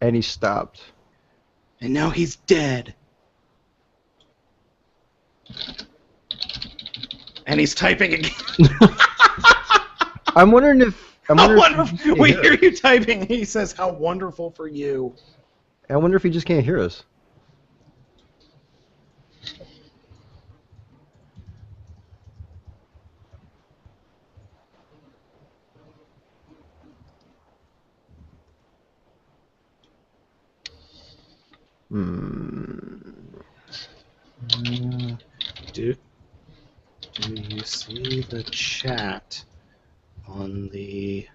And he stopped. And now he's dead. And he's typing again. I'm wondering if... We hear you typing. He says, how wonderful for you. I wonder if he just can't hear us. Do you see the chat on the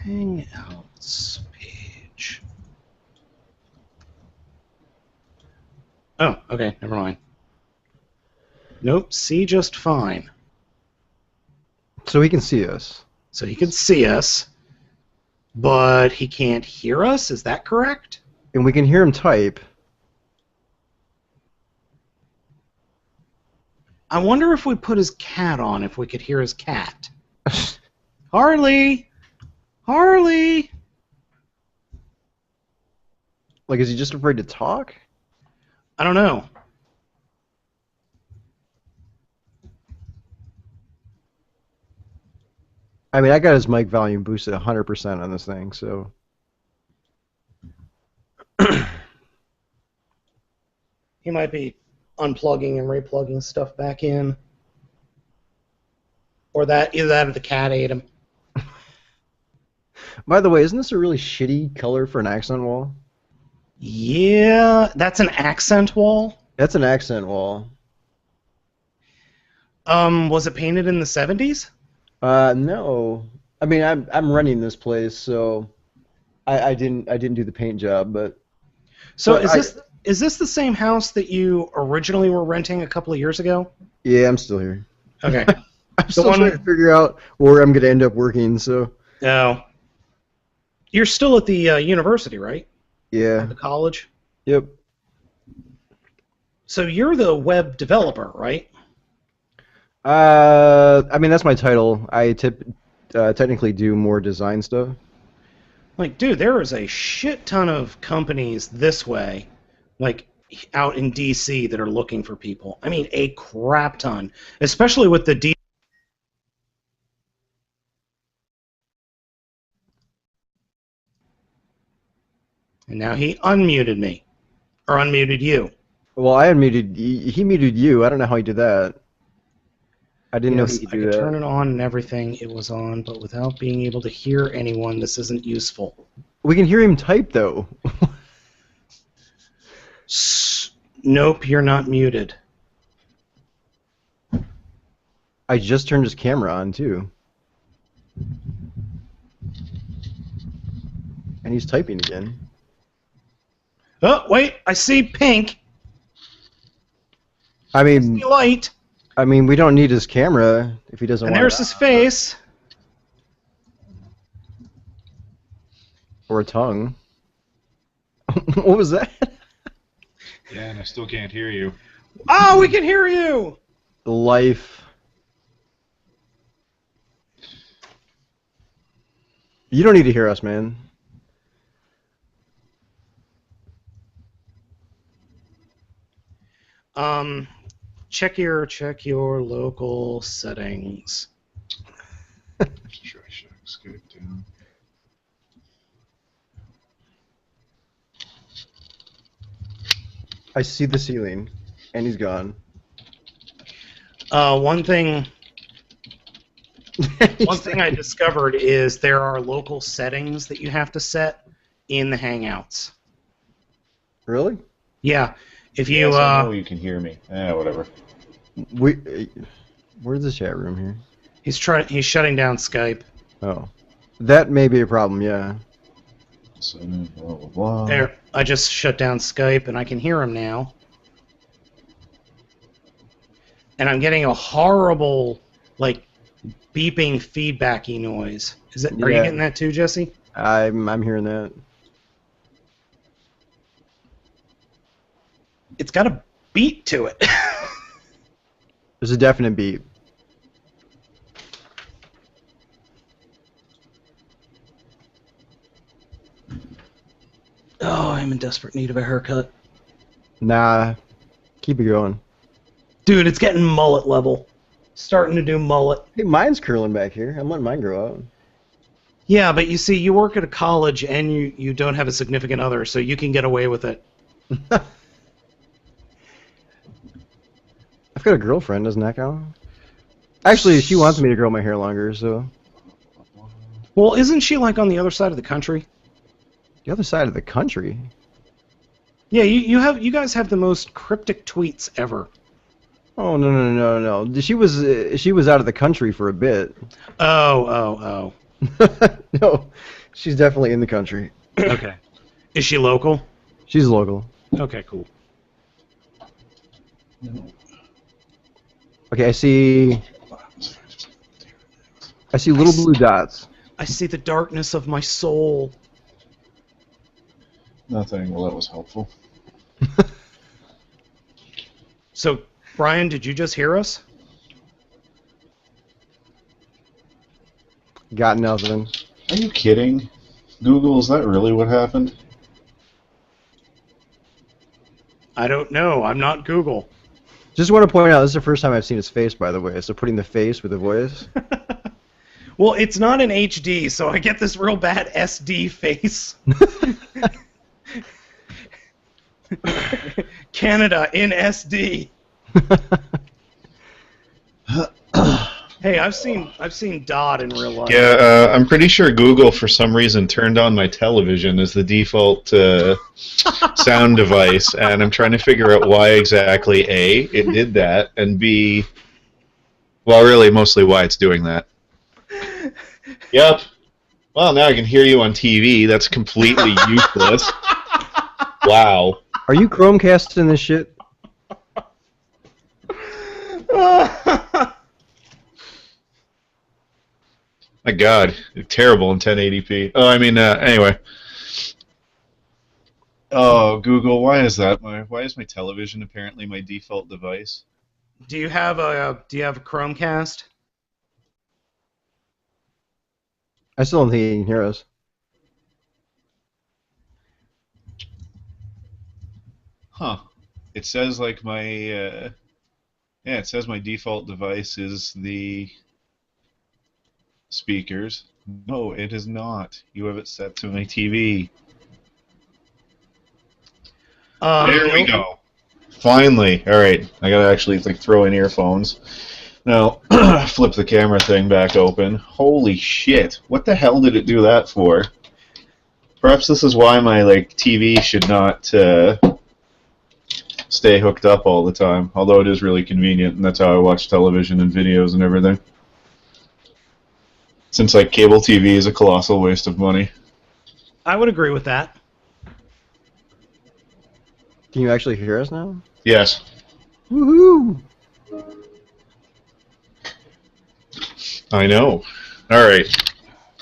Hangouts page? Oh, okay, never mind. Nope, see just fine. So he can see us. So he can see us, but he can't hear us, is that correct? And we can hear him type. I wonder if we put his cat on, if we could hear his cat. Harley! Harley! Like, is he just afraid to talk? I don't know. I mean, I got his mic volume boosted 100% on this thing, so... He might be unplugging and replugging stuff back in. Or either that or the cat ate him. By the way, isn't this a really shitty color for an accent wall? Yeah, that's an accent wall? That's an accent wall. Was it painted in the 70s? No. I mean, I'm running this place, so I didn't do the paint job, but... So is this the same house that you originally were renting a couple of years ago? Yeah, I'm still here. Okay. I'm still trying to figure out where I'm going to end up working, so... No. You're still at the university, right? Yeah. At the college? Yep. So you're the web developer, right? I mean, that's my title. I technically do more design stuff. Like, dude, there is a shit ton of companies this way, like out in DC, that are looking for people. I mean, a crap ton, especially with the And now he unmuted me, or unmuted you. Well, I unmuted. He muted you. I don't know how he did that. I didn't know he could do that. I could turn it on and everything. It was on, but without being able to hear anyone, this isn't useful. We can hear him type, though. Nope, you're not muted. I just turned his camera on, too. And he's typing again. Oh, wait, I see pink. I mean... I see light. I mean, we don't need his camera if he doesn't want And there's his face. Or a tongue. What was that? Yeah, and I still can't hear you. Oh, we can hear you! Life. You don't need to hear us, man. Check your local settings. Sure, I should escape down. I see the ceiling, and he's gone. One thing I discovered is there are local settings that you have to set in the Hangouts. Really? Yeah. If you Yes, I know you can hear me. Whatever. Where's the chat room here? He's shutting down Skype. Oh. That may be a problem, yeah. So, blah, blah, blah. There, I just shut down Skype and I can hear him now. And I'm getting a horrible, like, beeping feedbacky noise. Are you getting that too, Jesse? I'm hearing that. It's got a beat to it. There's a definite beat. I am in desperate need of a haircut. Nah, keep it going. Dude, it's getting mullet level. Starting to do mullet. Hey, mine's curling back here. I'm letting mine grow out. Yeah, but you see, you work at a college and you don't have a significant other, so you can get away with it. I've got a girlfriend, doesn't that count? Actually, she wants me to grow my hair longer, so... Well, isn't she like on the other side of the country? The other side of the country? Yeah, you guys have the most cryptic tweets ever. Oh, no. She was out of the country for a bit. Oh. No, she's definitely in the country. Okay. Is she local? She's local. Okay, cool. Okay, I see little blue dots. I see the darkness of my soul. Nothing. Well, that was helpful. So, Brian, did you just hear us? Got nothing. Are you kidding? Google, is that really what happened? I don't know. I'm not Google. Just want to point out, this is the first time I've seen his face, by the way, so putting the face with the voice. Well, it's not in HD, so I get this real bad SD face. Canada in SD. Hey, I've seen Dodd in real life. Yeah, I'm pretty sure Google, for some reason, turned on my television as the default sound device, and I'm trying to figure out why exactly, A, it did that, and B, well, really, mostly why it's doing that. Yep. Well, now I can hear you on TV. That's completely useless. Wow. Are you Chromecasting this shit? My God, terrible in 1080p. Oh, I mean, anyway. Oh, Google, why is that? Why is my television apparently my default device? Do you have a Chromecast? I still don't think he can hear us. Huh. It says like my, yeah, it says my default device is the speakers. No, it is not. You have it set to my TV. There we go. Finally. All right. I gotta actually like throw in earphones. Now, flip the camera thing back open. Holy shit! What the hell did it do that for? Perhaps this is why my like TV should not stay hooked up all the time. Although it is really convenient, and that's how I watch television and videos and everything. Since like cable TV is a colossal waste of money. I would agree with that. Can you actually hear us now? Yes. Woohoo! I know. All right.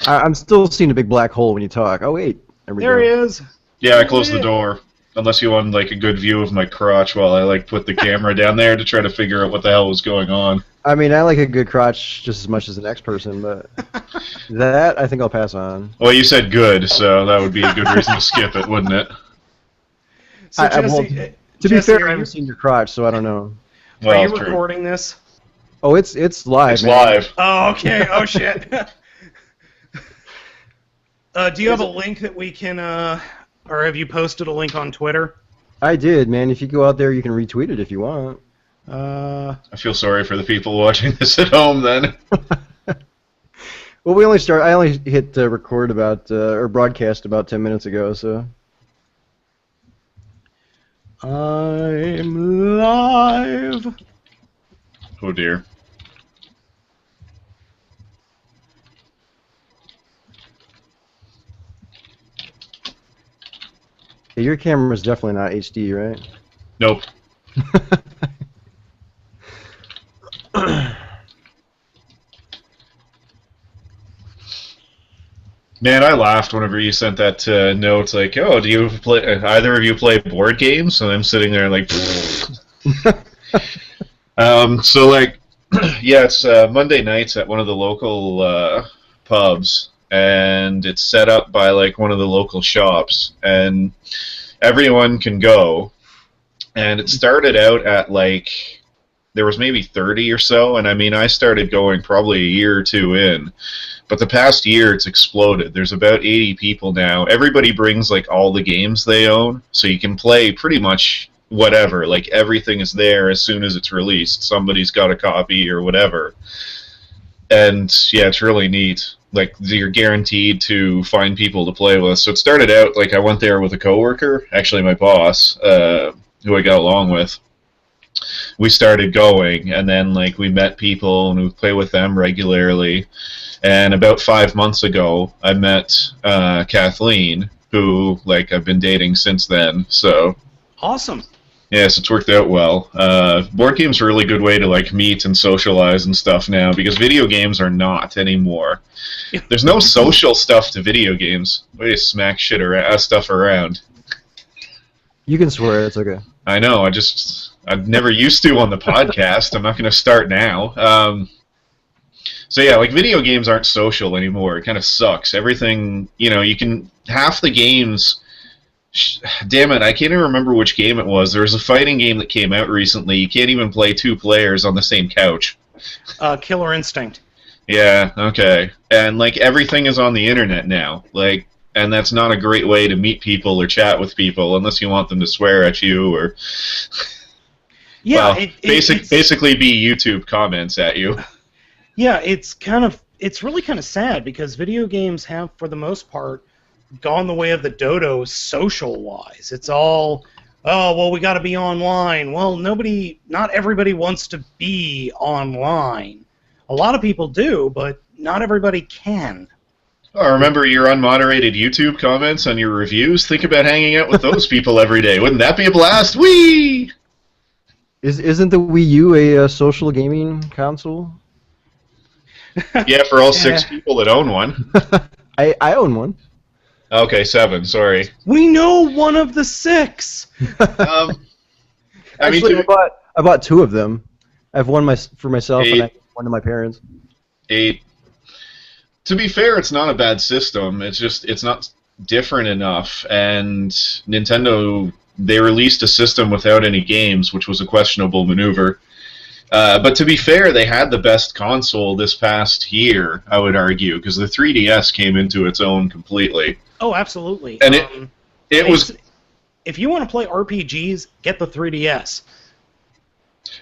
I'm still seeing a big black hole when you talk. Oh wait, There he is. Yeah, I closed the door. Unless you want like a good view of my crotch while I like put the camera down there to try to figure out what the hell was going on. I mean, I like a good crotch just as much as the next person, but that I think I'll pass on. Well, you said good, so that would be a good reason to skip it, wouldn't it? So Jesse, to be Jesse, fair, I haven't seen your crotch, so I don't know. Well, are you true. recording this? Oh, it's live. It's man. live. Oh, okay. Oh, shit. Do you have a link that we can, or have you posted a link on Twitter? I did, man. If you go out there, you can retweet it if you want. I feel sorry for the people watching this at home, then. Well, I only hit record about, or broadcast about 10 minutes ago, so. I'm live. Oh, dear. Yeah, your camera's definitely not HD, right? Nope. Man, I laughed whenever you sent that note, like, oh, do you play, either of you play board games? And I'm sitting there like, so like, yeah, it's Monday nights at one of the local pubs, and it's set up by like one of the local shops, and everyone can go. And it started out at like, there was maybe 30 or so, and I mean, I started going probably a year or two in. But the past year, it's exploded. There's about 80 people now. Everybody brings like all the games they own, so you can play pretty much whatever. Like everything is there as soon as it's released. Somebody's got a copy or whatever. And yeah, it's really neat. Like you're guaranteed to find people to play with. So it started out like I went there with a coworker, actually my boss, who I got along with. We started going, and then like we met people and we play with them regularly. And about 5 months ago, I met Kathleen, who like I've been dating since then. So Awesome. yes, it's worked out well. Board games are a really good way to like meet and socialize and stuff now, because video games are not anymore. There's no social stuff to video games. Way to smack shit around, stuff around. You can swear, it's okay. I know. I've never used to on the podcast. I'm not going to start now. So yeah, like video games aren't social anymore. It kind of sucks. Everything, you can half the games. Damn it, I can't even remember which game it was. There was a fighting game that came out recently. You can't even play two players on the same couch. Killer Instinct. Yeah, okay. And like everything is on the internet now. Like, and that's not a great way to meet people or chat with people unless you want them to swear at you or Yeah, well, basically be YouTube comments at you. Yeah, it's really kind of sad because video games have, for the most part, gone the way of the dodo social-wise. It's all, oh, well, we got to be online. Well, not everybody wants to be online. A lot of people do, but not everybody can. Oh, remember your unmoderated YouTube comments on your reviews? Think about hanging out with those people every day. Wouldn't that be a blast? Whee! Isn't the Wii U a social gaming console? Yeah, for all 6 people that own one. I own one. Okay, 7. Sorry. We know one of the 6. Actually, I bought 2 of them. I have one for myself 8. and I have one to my parents. 8. To be fair, it's not a bad system. It's just it's not different enough. And Nintendo, they released a system without any games, which was a questionable maneuver. But to be fair, they had the best console this past year, I would argue, because the 3DS came into its own completely. Oh, absolutely. And it was... If you want to play RPGs, get the 3DS.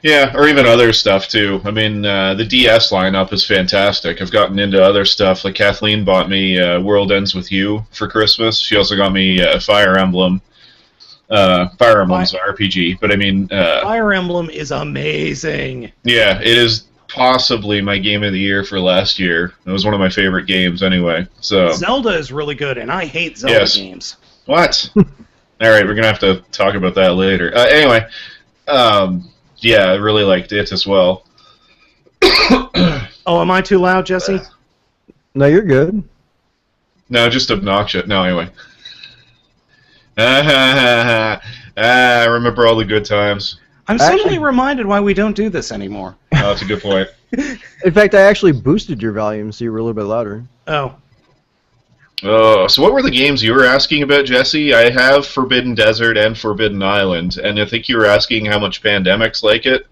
Yeah, or even other stuff, too. I mean, the DS lineup is fantastic. I've gotten into other stuff. Like, Kathleen bought me World Ends With You for Christmas. She also got me Fire Emblem. Fire Emblem's an RPG, but I mean... Fire Emblem is amazing. Yeah, it is possibly my game of the year for last year. It was one of my favorite games anyway. So Zelda is really good, and I hate Zelda games. What? Alright, we're going to have to talk about that later. Anyway, yeah, I really liked it as well. Oh, am I too loud, Jesse? No, you're good. No, just obnoxious. No, anyway. I remember all the good times. I'm suddenly reminded why we don't do this anymore. Oh, that's a good point. In fact, I actually boosted your volume so you were a little bit louder. Oh. Oh, so what were the games you were asking about, Jesse? I have Forbidden Desert and Forbidden Island, and I think you were asking how much Pandemic's like it.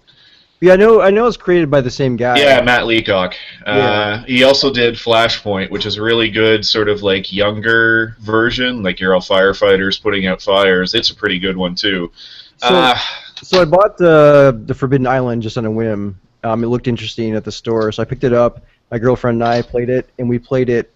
Yeah, I know it's created by the same guy. Yeah, Matt Leacock. Yeah. He also did Flashpoint, which is a really good sort of like younger version. Like you're all firefighters putting out fires. It's a pretty good one too. So I bought the Forbidden Island just on a whim. It looked interesting at the store, so I picked it up. My girlfriend and I played it, and we played it,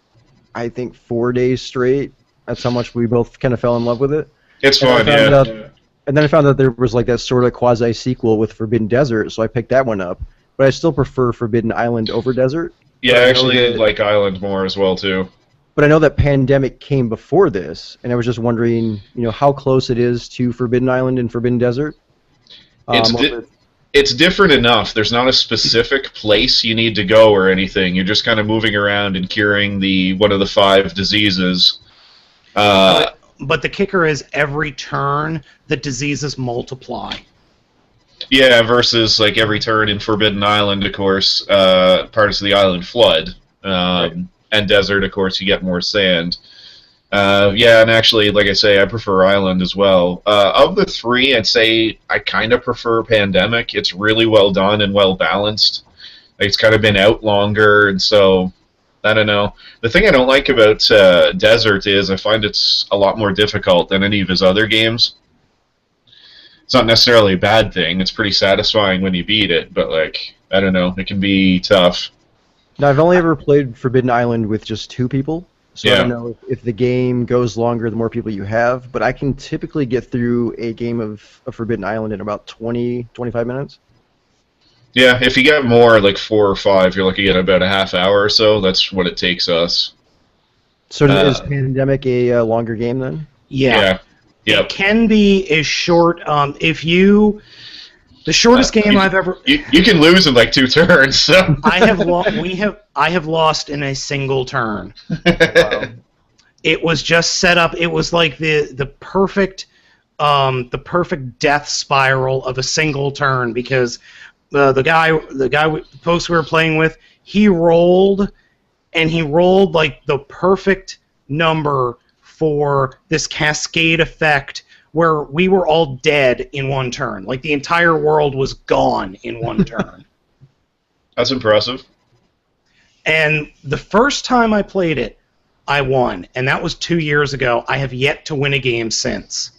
I think, 4 days straight. That's how much we both kind of fell in love with it. It's fun, yeah. And then I found out there was like that sort of quasi-sequel with Forbidden Desert, so I picked that one up. But I still prefer Forbidden Island over Desert. Yeah, I actually like Island more as well, too. But I know that Pandemic came before this, and I was just wondering, how close it is to Forbidden Island and Forbidden Desert. It's different enough. There's not a specific place you need to go or anything. You're just kind of moving around and curing one of the 5 diseases. But the kicker is every turn, the diseases multiply. Yeah, versus like every turn in Forbidden Island, of course, parts of the island flood. Right. And Desert, of course, you get more sand. Yeah, and actually, like I say, I prefer Island as well. Of the three, I'd say I kind of prefer Pandemic. It's really well done and well balanced. Like, it's kind of been out longer, and so I don't know. The thing I don't like about Desert is I find it's a lot more difficult than any of his other games. It's not necessarily a bad thing. It's pretty satisfying when you beat it, but like I don't know, it can be tough. Now, I've only ever played Forbidden Island with just 2 people, so I Yeah. don't know if the game goes longer the more people you have, but I can typically get through a game of Forbidden Island in about 20-25 minutes. Yeah, if you get more, like 4 or 5, you're looking at about a half hour or so. That's what it takes us. So is Uh, Pandemic a longer game then? Yeah. Yep. It can be as short. The shortest game I've ever. You can lose in like 2 turns. So. I have lost in a single turn. Wow. It was just set up. It was like the perfect death spiral of a single turn because the folks we were playing with, he rolled like the perfect number for this cascade effect where we were all dead in one turn. Like the entire world was gone in one turn. That's impressive. And the first time I played it, I won, and that was 2 years ago. I have yet to win a game since.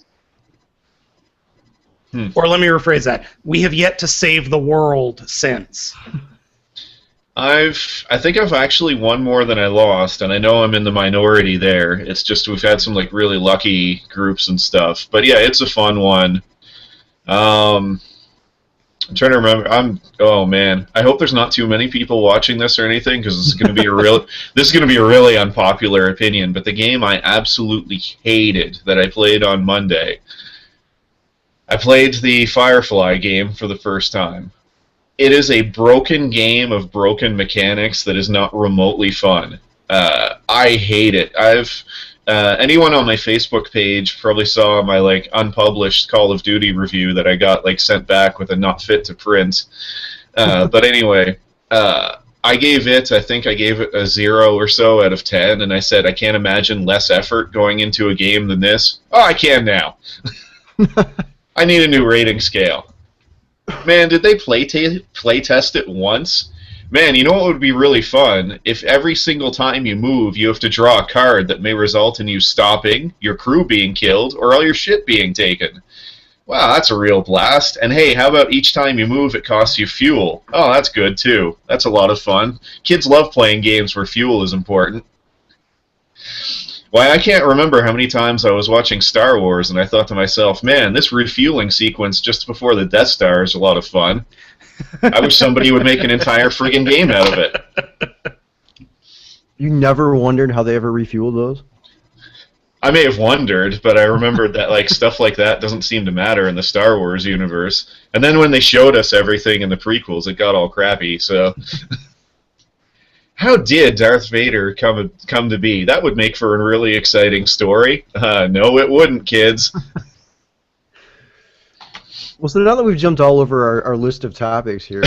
Or let me rephrase that. We have yet to save the world since. I think I've actually won more than I lost, and I know I'm in the minority there. It's just we've had some like really lucky groups and stuff. But yeah, it's a fun one. I'm trying to remember. Oh man, I hope there's not too many people watching this or anything because this is going to be a really unpopular opinion. But the game I absolutely hated that I played on Monday. I played the Firefly game for the first time. It is a broken game of broken mechanics that is not remotely fun. I hate it. Anyone on my Facebook page probably saw my like unpublished Call of Duty review that I got like sent back with a not fit to print. But anyway, I gave it a 0 or so out of 10, and I said I can't imagine less effort going into a game than this. Oh, I can now. I need a new rating scale. Man, did they play test it once? Man, you know what would be really fun? If every single time you move, you have to draw a card that may result in you stopping, your crew being killed, or all your shit being taken. Wow, that's a real blast. And hey, how about each time you move, it costs you fuel? Oh, that's good, too. That's a lot of fun. Kids love playing games where fuel is important. Why, I can't remember how many times I was watching Star Wars and I thought to myself, man, this refueling sequence just before the Death Star is a lot of fun. I wish somebody would make an entire friggin' game out of it. You never wondered how they ever refueled those? I may have wondered, but I remembered that like stuff like that doesn't seem to matter in the Star Wars universe. And then when they showed us everything in the prequels, it got all crappy, so... How did Darth Vader come to be? That would make for a really exciting story. No, it wouldn't, kids. Well, so now that we've jumped all over our list of topics here,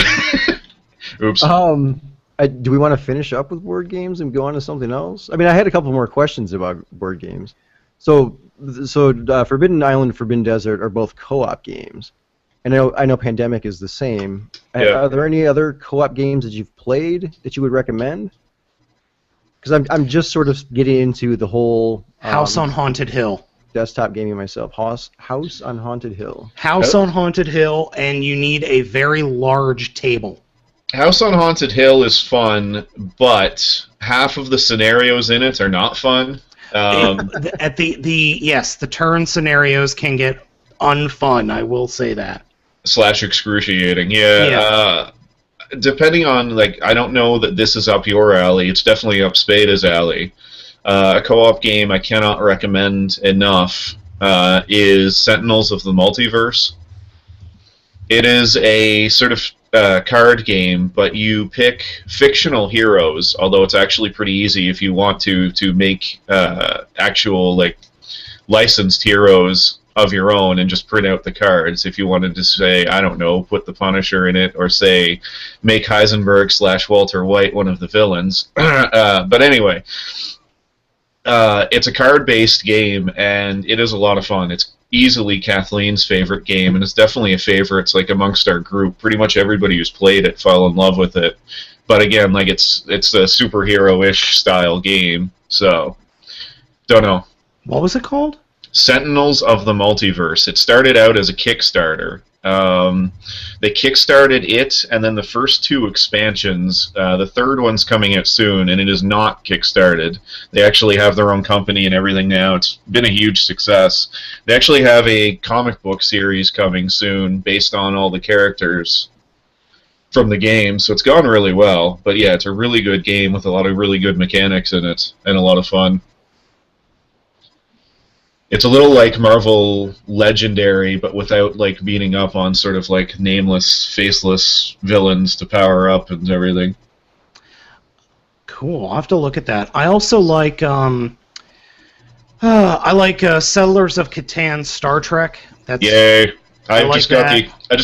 Oops. do we want to finish up with board games and go on to something else? I mean, I had a couple more questions about board games. So Forbidden Island and Forbidden Desert are both co-op games. And I know Pandemic is the same. Yeah. Are there any other co-op games that you've played that you would recommend? Because I'm just sort of getting into the whole House on Haunted Hill. Desktop gaming myself. House on Haunted Hill. House on Haunted Hill, and you need a very large table. House on Haunted Hill is fun, but half of the scenarios in it are not fun. The turn scenarios can get unfun. I will say that. / excruciating. Yeah. Depending on, like, I don't know that this is up your alley. It's definitely up Spada's alley. A co-op game I cannot recommend enough is Sentinels of the Multiverse. It is a sort of card game, but you pick fictional heroes, although it's actually pretty easy if you want to make actual, like, licensed heroes of your own and just print out the cards. If you wanted to say, I don't know, put the Punisher in it, or say, make Heisenberg / Walter White one of the villains. But anyway, It's a card-based game, and it is a lot of fun. It's easily Kathleen's favorite game, and it's definitely a favorite. It's like amongst our group. Pretty much everybody who's played it fell in love with it. But again, like it's a superhero-ish style game, so don't know. What was it called? Sentinels of the Multiverse. It started out as a Kickstarter. They kickstarted it, and then the first 2 expansions. The third one's coming out soon, and it is not kickstarted. They actually have their own company and everything now. It's been a huge success. They actually have a comic book series coming soon based on all the characters from the game, so it's gone really well. But yeah, it's a really good game with a lot of really good mechanics in it, and a lot of fun. It's a little like Marvel Legendary, but without like beating up on sort of like nameless, faceless villains to power up and everything. Cool. I'll have to look at that. I also like Settlers of Catan Star Trek. That's Yay! I like just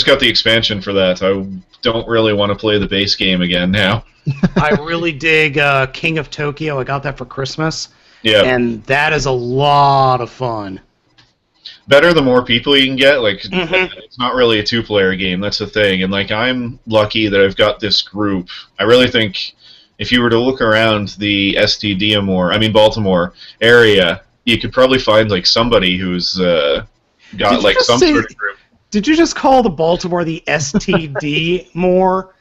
got the expansion for that. I don't really want to play the base game again now. I really dig King of Tokyo. I got that for Christmas. Yeah. And that is a lot of fun. Better the more people you can get. Like, It's not really a 2-player game. That's the thing. And like, I'm lucky that I've got this group. I really think if you were to look around the Baltimore area, you could probably find like somebody who's got like some sort of group. Did you just call the Baltimore the STD more?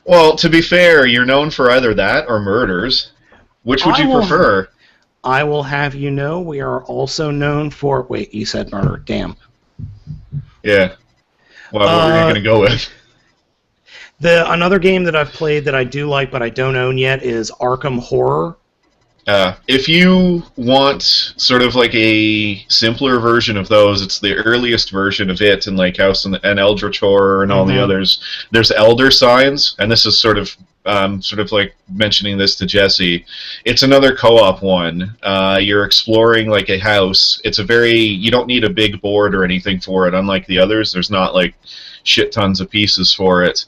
Well, to be fair, you're known for either that or murders. Which would you prefer? I will have you know we are also known for... Wait, you said murder. Damn. Yeah. Well, what were you going to go with? Another game that I've played that I do like but I don't own yet is Arkham Horror. If you want sort of like a simpler version of those, it's the earliest version of it, and like House and Eldritch Horror and all the others. There's Elder Signs, and this is sort of like mentioning this to Jesse. It's another co-op one. You're exploring like a house. You don't need a big board or anything for it, unlike the others. There's not like shit tons of pieces for it.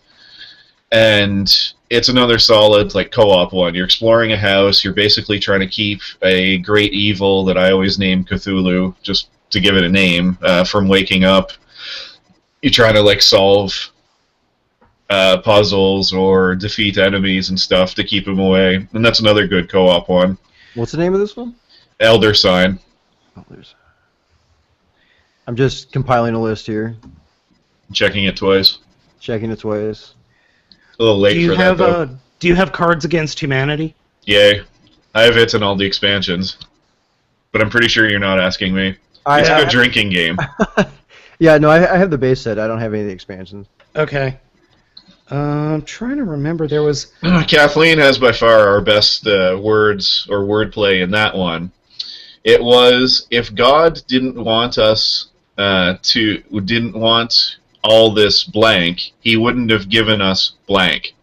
And it's another solid like co-op one. You're exploring a house. You're basically trying to keep a great evil that I always name Cthulhu, just to give it a name, from waking up. You're trying to like solve puzzles or defeat enemies and stuff to keep them away. And that's another good co-op one. What's the name of this one? Elder Sign. I'm just compiling a list here. Checking it twice. Checking it twice. A little late for that, though. Do you have Cards Against Humanity? Yay. I have it in all the expansions. But I'm pretty sure you're not asking me. It's a good drinking game. Yeah, no, I have the base set. I don't have any of the expansions. Okay. I'm trying to remember. There was... Kathleen has by far our best words or wordplay in that one. It was, if God didn't want us didn't want all this blank, he wouldn't have given us blank.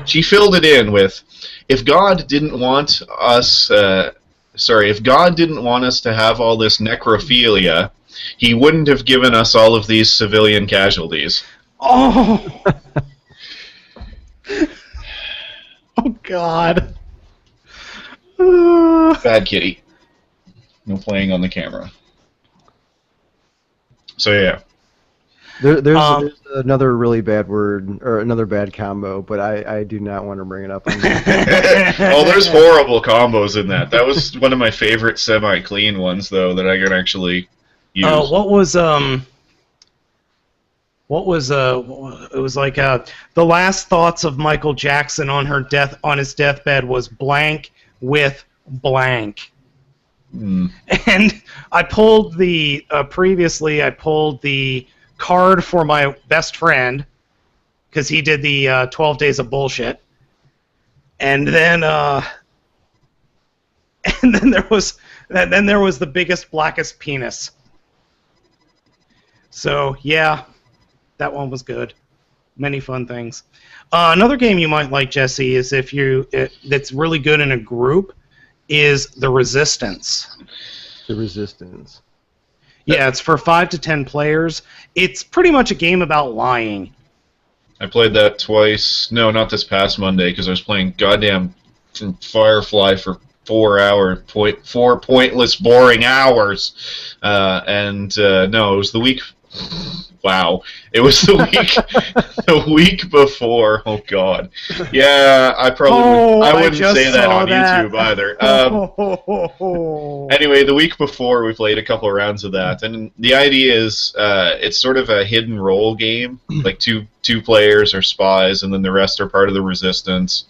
She filled it in with, if God didn't want us, if God didn't want us to have all this necrophilia, he wouldn't have given us all of these civilian casualties. Oh! Oh, God. Bad kitty. No playing on the camera. So, yeah. There's another really bad word, or another bad combo, but I do not want to bring it up. Oh, there's horrible combos in that. That was one of my favorite semi-clean ones, though, that I can actually use. It was like the last thoughts of Michael Jackson on his deathbed was blank with blank. And I pulled previously I pulled the card for my best friend because he did the 12 Days of Bullshit, and then there was the biggest blackest penis. So yeah, that one was good. Many fun things. Another game you might like, Jesse, is that's really good in a group is The Resistance. The Resistance. Yeah, it's for 5 to 10 players. It's pretty much a game about lying. I played that twice. No, not this past Monday, because I was playing goddamn Firefly for 4 pointless, boring hours. No, it was the week. Wow, it was the the week before. Oh God, yeah, I wouldn't say that on YouTube either. Anyway, the week before we played a couple of rounds of that, and the idea is it's sort of a hidden role game. Like two players are spies, and then the rest are part of the resistance.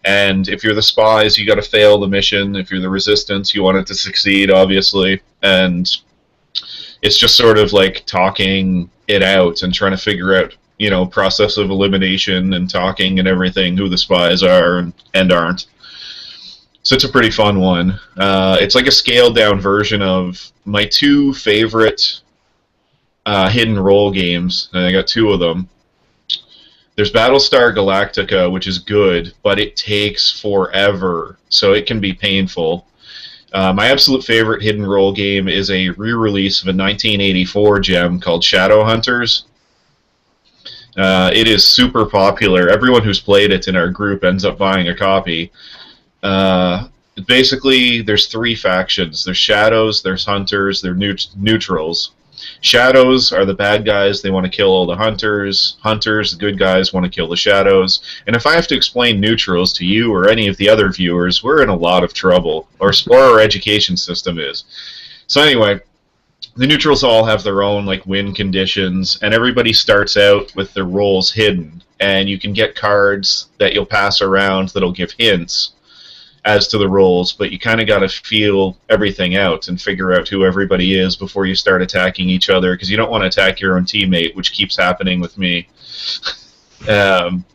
And if you're the spies, you got to fail the mission. If you're the resistance, you want it to succeed, obviously. And it's just sort of like talking it out and trying to figure out, process of elimination and talking and everything, who the spies are and aren't. So it's a pretty fun one. It's like a scaled down version of my two favorite hidden role games, and I got two of them. There's Battlestar Galactica, which is good, but it takes forever, so it can be painful. My absolute favorite hidden role game is a re-release of a 1984 gem called Shadowhunters. It is super popular. Everyone who's played it in our group ends up buying a copy. Basically, there's three factions. There's Shadows, there's Hunters, there's Neutrals. Shadows are the bad guys. They want to kill all the Hunters. Hunters, the good guys, want to kill the Shadows. And if I have to explain Neutrals to you or any of the other viewers, we're in a lot of trouble. Or our education system is. So anyway, the Neutrals all have their own win conditions, and everybody starts out with their roles hidden. And you can get cards that you'll pass around that'll give hints as to the roles, but you kind of got to feel everything out and figure out who everybody is before you start attacking each other, because you don't want to attack your own teammate, which keeps happening with me. And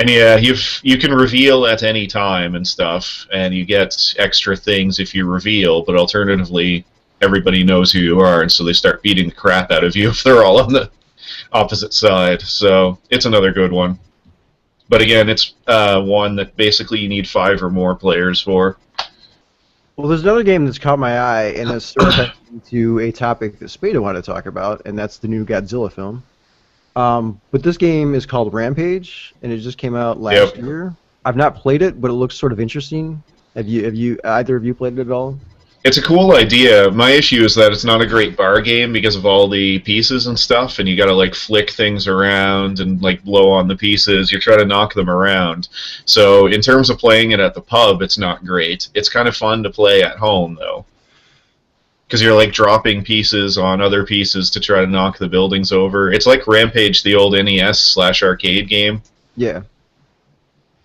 yeah, you can reveal at any time and stuff, and you get extra things if you reveal, but alternatively, everybody knows who you are, and so they start beating the crap out of you if they're all on the opposite side. So it's another good one. But again, it's one that basically you need 5 or more players for. Well, there's another game that's caught my eye, and it's sort of into a topic that Spada wanted to talk about, and that's the new Godzilla film. But this game is called Rampage, and it just came out last year. I've not played it, but it looks sort of interesting. Have you either of you played it at all? It's a cool idea. My issue is that it's not a great bar game because of all the pieces and stuff, and you gotta flick things around and blow on the pieces. You're trying to knock them around. So in terms of playing it at the pub, it's not great. It's kind of fun to play at home though, because you're dropping pieces on other pieces to try to knock the buildings over. It's like Rampage, the old NES/arcade game. Yeah.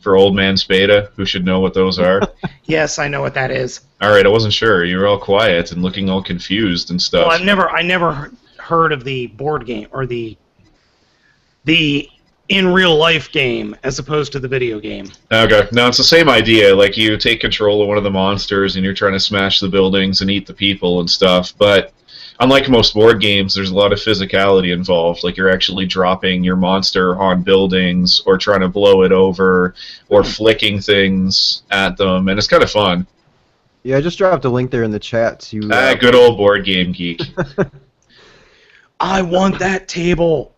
For old man Spada, who should know what those are. Yes, I know what that is. All right, I wasn't sure. You were all quiet and looking all confused and stuff. Well, I never heard of the board game or the in real life game as opposed to the video game. Okay, no, it's the same idea. You take control of one of the monsters and you're trying to smash the buildings and eat the people and stuff. But unlike most board games, there's a lot of physicality involved. You're actually dropping your monster on buildings or trying to blow it over or flicking things at them, and it's kind of fun. Yeah, I just dropped a link there in the chat to... good old board game geek. I want that table.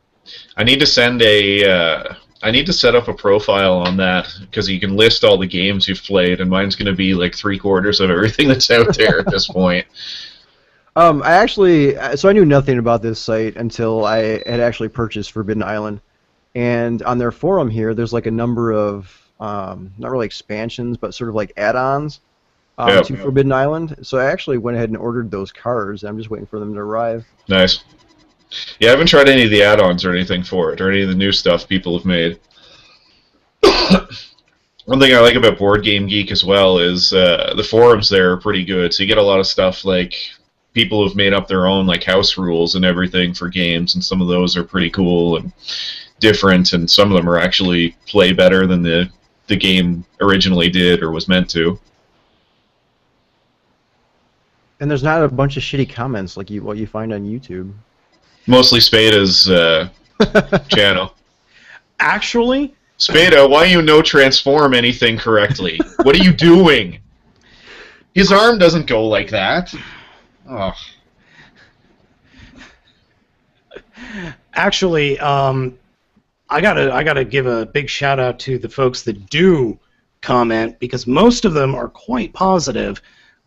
I need to send I need to set up a profile on that, because you can list all the games you've played, and mine's going to be 3/4 of everything that's out there at this point. I knew nothing about this site until I had actually purchased Forbidden Island, and on their forum here, there's a number of not really expansions, but sort of add-ons to Forbidden Island. So I actually went ahead and ordered those cards. I'm just waiting for them to arrive. Nice. Yeah, I haven't tried any of the add-ons or anything for it, or any of the new stuff people have made. One thing I like about Board Game Geek as well is the forums there are pretty good. So you get a lot of stuff people have made up their own house rules and everything for games, and some of those are pretty cool and different, and some of them are actually play better than the game originally did or was meant to. And there's not a bunch of shitty comments what you find on YouTube. Mostly Spada's channel. Actually? Spada, why you no transform anything correctly? What are you doing? His arm doesn't go like that. Oh. Actually, I gotta give a big shout out to the folks that do comment because most of them are quite positive.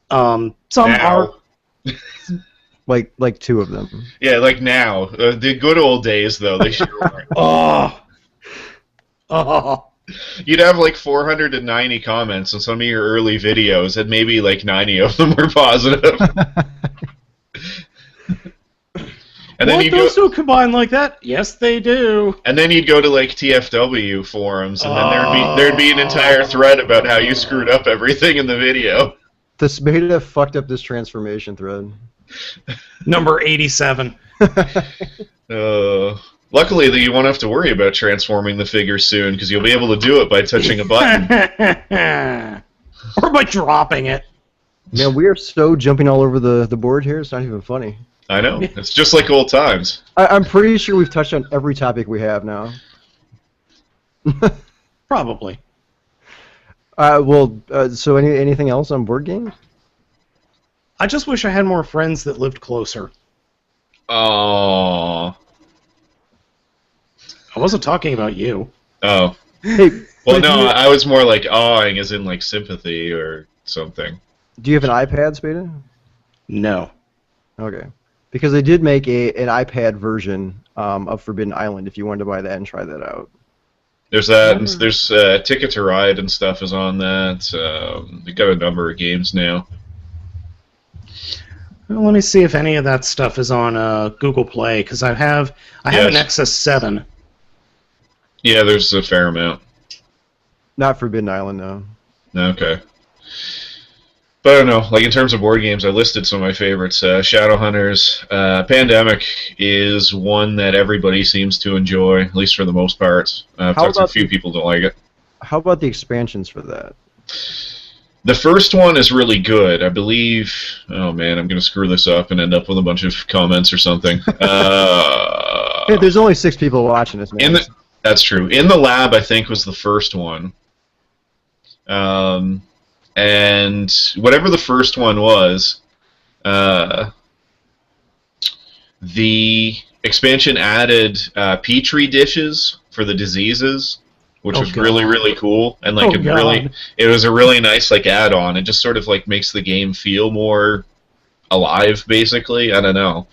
Some Now. are Like 2 of them. Yeah, like now. The good old days, though, they sure were. oh. You'd have like 490 comments on some of your early videos, and maybe like 90 of them were positive. And then What, those don't combine like that? Yes, they do. And then you'd go to like TFW forums, and then there'd be an entire thread about how you screwed up everything in the video. The Spada fucked up this transformation thread. Number 87. Luckily, you won't have to worry about transforming the figure soon, because you'll be able to do it by touching a button. Or by dropping it. Man, we are so jumping all over the board here, it's not even funny. I know. It's just like old times. I'm pretty sure we've touched on every topic we have now. Probably. So anything else on board games? I just wish I had more friends that lived closer. Oh. I wasn't talking about you. Oh. Hey, well, no, I was more like awing, as in like sympathy or something. Do you have an iPad, Spada? No. Okay. Because they did make an iPad version of Forbidden Island if you wanted to buy that and try that out. There's that, and there's Ticket to Ride and stuff is on that. They've got a number of games now. Well, let me see if any of that stuff is on Google Play, because I have an Nexus 7. Yeah, there's a fair amount. Not Forbidden Island, no. Okay. But I don't know, like in terms of board games, I listed some of my favorites. Shadowhunters. Pandemic is one that everybody seems to enjoy, at least for the most part. I've talked to a few people who don't like it. How about the expansions for that? The first one is really good. I believe... Oh man, I'm going to screw this up and end up with a bunch of comments or something. Hey, there's only 6 people watching this, man. That's true. In the Lab, I think, was the first one. And whatever the first one was, the expansion added Petri dishes for the diseases, which was really, really cool. And like it was a really nice like add-on. It just sort of like makes the game feel more alive, basically. I don't know.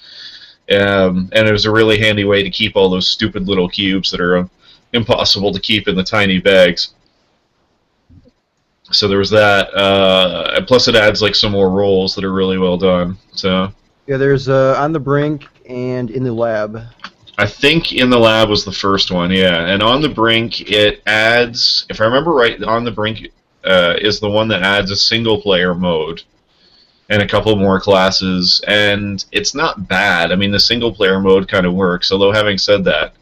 And it was a really handy way to keep all those stupid little cubes that are impossible to keep in the tiny bags. So there was that, and plus it adds like some more rolls that are really well done. So yeah, there's On the Brink and In the Lab. I think In the Lab was the first one, yeah. And On the Brink, it adds, if I remember right, On the Brink is the one that adds a single-player mode and a couple more classes, and it's not bad. I mean, the single-player mode kind of works. Although having said that,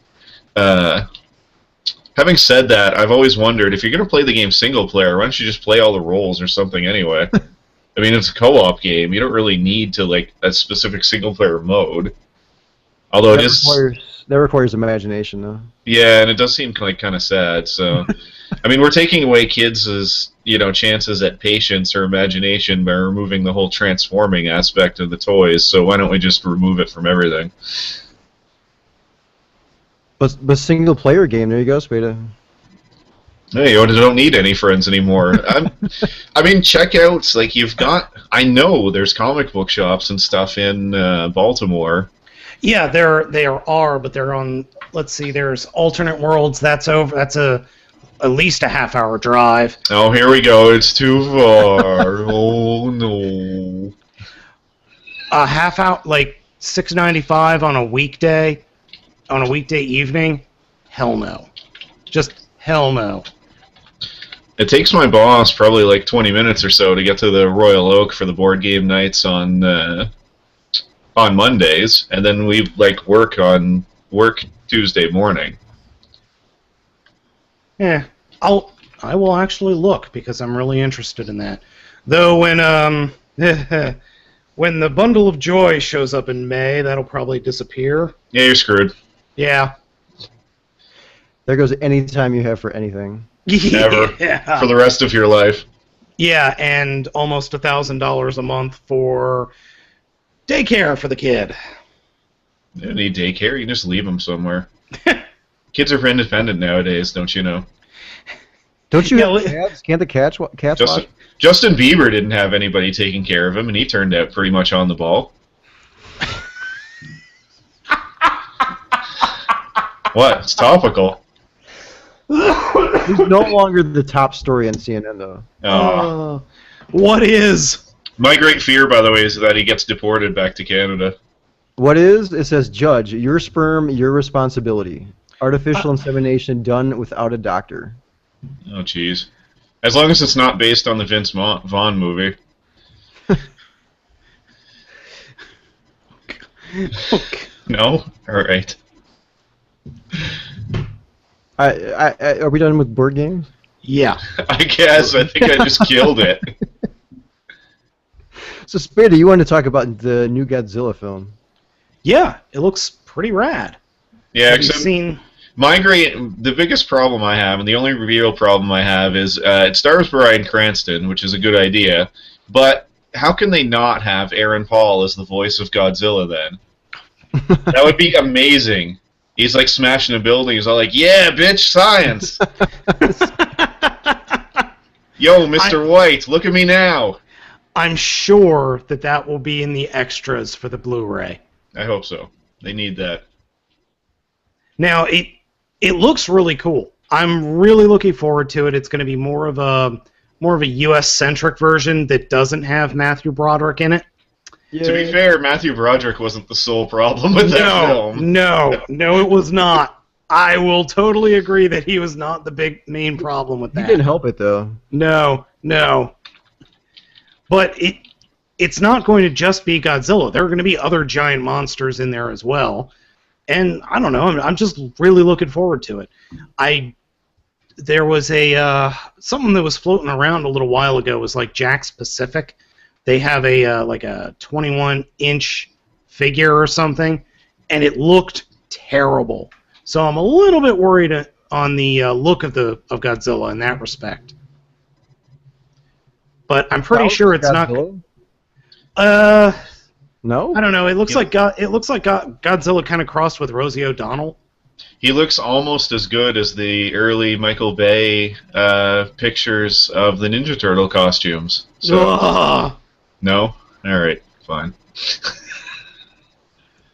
I've always wondered, if you're going to play the game single-player, why don't you just play all the roles or something anyway? I mean, it's a co-op game. You don't really need to, like, a specific single-player mode. Although that requires imagination, though. Yeah, and it does seem like kind of sad. So, I mean, we're taking away kids' chances at patience or imagination by removing the whole transforming aspect of the toys. So why don't we just remove it from everything? But single player game, there you go, Spada. Hey, you don't need any friends anymore. I mean, checkouts, like you've got. I know there's comic book shops and stuff in Baltimore. Yeah, there are, but they're on. Let's see, there's Alternate Worlds. That's over. That's at least a half-hour drive. Oh, here we go. It's too far. Oh no. A half hour, like $6.95 on a weekday. On a weekday evening? Hell no. Just hell no. It takes my boss probably like 20 minutes or so to get to the Royal Oak for the board game nights on Mondays, and then we like work Tuesday morning. Yeah, I will actually look because I'm really interested in that. Though when when the Bundle of Joy shows up in May, that'll probably disappear. Yeah, you're screwed. Yeah. There goes any time you have for anything. Ever. Yeah. For the rest of your life. Yeah, and almost $1,000 a month for daycare for the kid. You don't need daycare. You can just leave them somewhere. Kids are independent nowadays, don't you know? Don't you Yeah, have cats? Can't the cats watch? Justin Bieber didn't have anybody taking care of him, and he turned out pretty much on the ball. What? It's topical. He's no longer the top story on CNN, though. What is? My great fear, by the way, is that he gets deported back to Canada. What is? It says, Judge, your sperm, your responsibility. Artificial insemination done without a doctor. Oh, jeez. As long as it's not based on the Vince Vaughn movie. No? Alright. Are we done with board games? Yeah. I guess. I think I just killed it. So, Spada, you wanted to talk about the new Godzilla film. Yeah, it looks pretty rad. Yeah, Have you seen... the biggest problem I have, and the only real problem I have, is it stars Bryan Cranston, which is a good idea, but how can they not have Aaron Paul as the voice of Godzilla then? That would be amazing. He's like smashing a building. He's all like, "Yeah, bitch, science." Yo, Mr. White, look at me now. I'm sure that will be in the extras for the Blu-ray. I hope so. They need that. Now, it looks really cool. I'm really looking forward to it. It's going to be more of a US-centric version that doesn't have Matthew Broderick in it. Yay. To be fair, Matthew Broderick wasn't the sole problem with that film. No, it was not. I will totally agree that he was not the main problem with that. He didn't help it, though. No. But it's not going to just be Godzilla. There are going to be other giant monsters in there as well. And I don't know. I'm just really looking forward to it. There was a something that was floating around a little while ago. It was like Jack's Pacific. They have like a 21-inch figure or something, and it looked terrible. So I'm a little bit worried on the look of Godzilla in that respect. But I'm pretty sure it's Godzilla? not. No? I don't know. It looks like Godzilla kind of crossed with Rosie O'Donnell. He looks almost as good as the early Michael Bay pictures of the Ninja Turtle costumes. So, no? Alright, fine.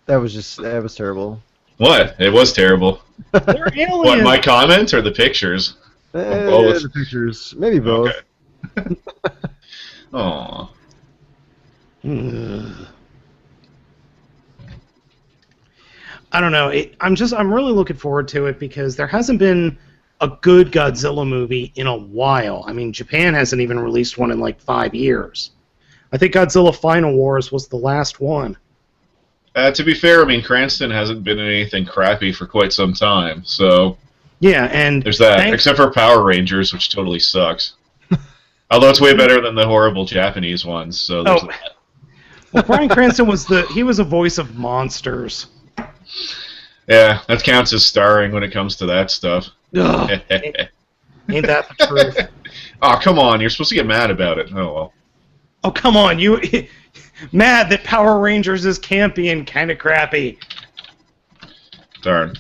That was terrible. What? It was terrible. They're aliens. What, my comment or the pictures? Both. The pictures. Maybe both. Okay. Aww. I don't know. I'm really looking forward to it because there hasn't been a good Godzilla movie in a while. I mean, Japan hasn't even released one in like 5 years. I think Godzilla Final Wars was the last one. To be fair, I mean, Cranston hasn't been in anything crappy for quite some time, so... Yeah, and... There's that, except for Power Rangers, which totally sucks. Although it's way better than the horrible Japanese ones, so there's that. Well, Bryan Cranston was a voice of monsters. Yeah, that counts as starring when it comes to that stuff. Ugh. Ain't that the truth? Oh, come on, you're supposed to get mad about it. Oh, well. Oh, come on, you... mad that Power Rangers is campy and kind of crappy. Darn.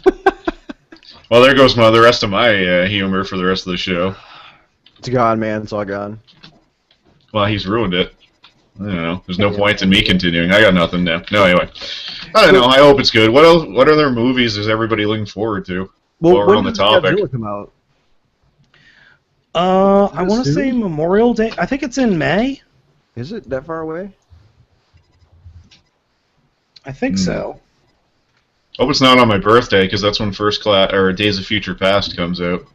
Well, there goes the rest of my humor for the rest of the show. It's gone, man. It's all gone. Well, he's ruined it. I don't know. There's no point in me continuing. I got nothing now. No, anyway. I don't know. I hope it's good. What else? What other movies is everybody looking forward to? Well, while we're on the topic. Godzilla come out? I want to say Memorial Day. I think it's in May. Is it that far away? I think so. Hope it's not on my birthday, because that's when First Class or Days of Future Past comes out.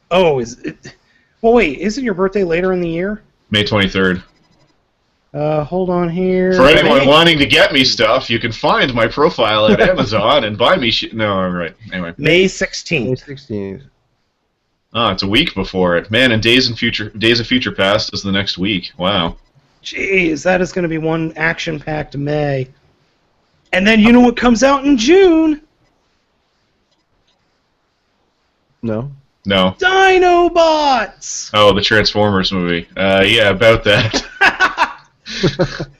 Oh, is it? Well, wait. Isn't your birthday later in the year? May 23rd. Hold on here. For anyone wanting to get me stuff, you can find my profile at Amazon and buy me shit. No, all right. Anyway. May 16th. May 16th. Oh, it's a week before it. Man, and Days of Future Past is the next week. Wow. Jeez, that is going to be one action-packed May. And then you know what comes out in June? No. Dinobots! Oh, the Transformers movie. Yeah, about that.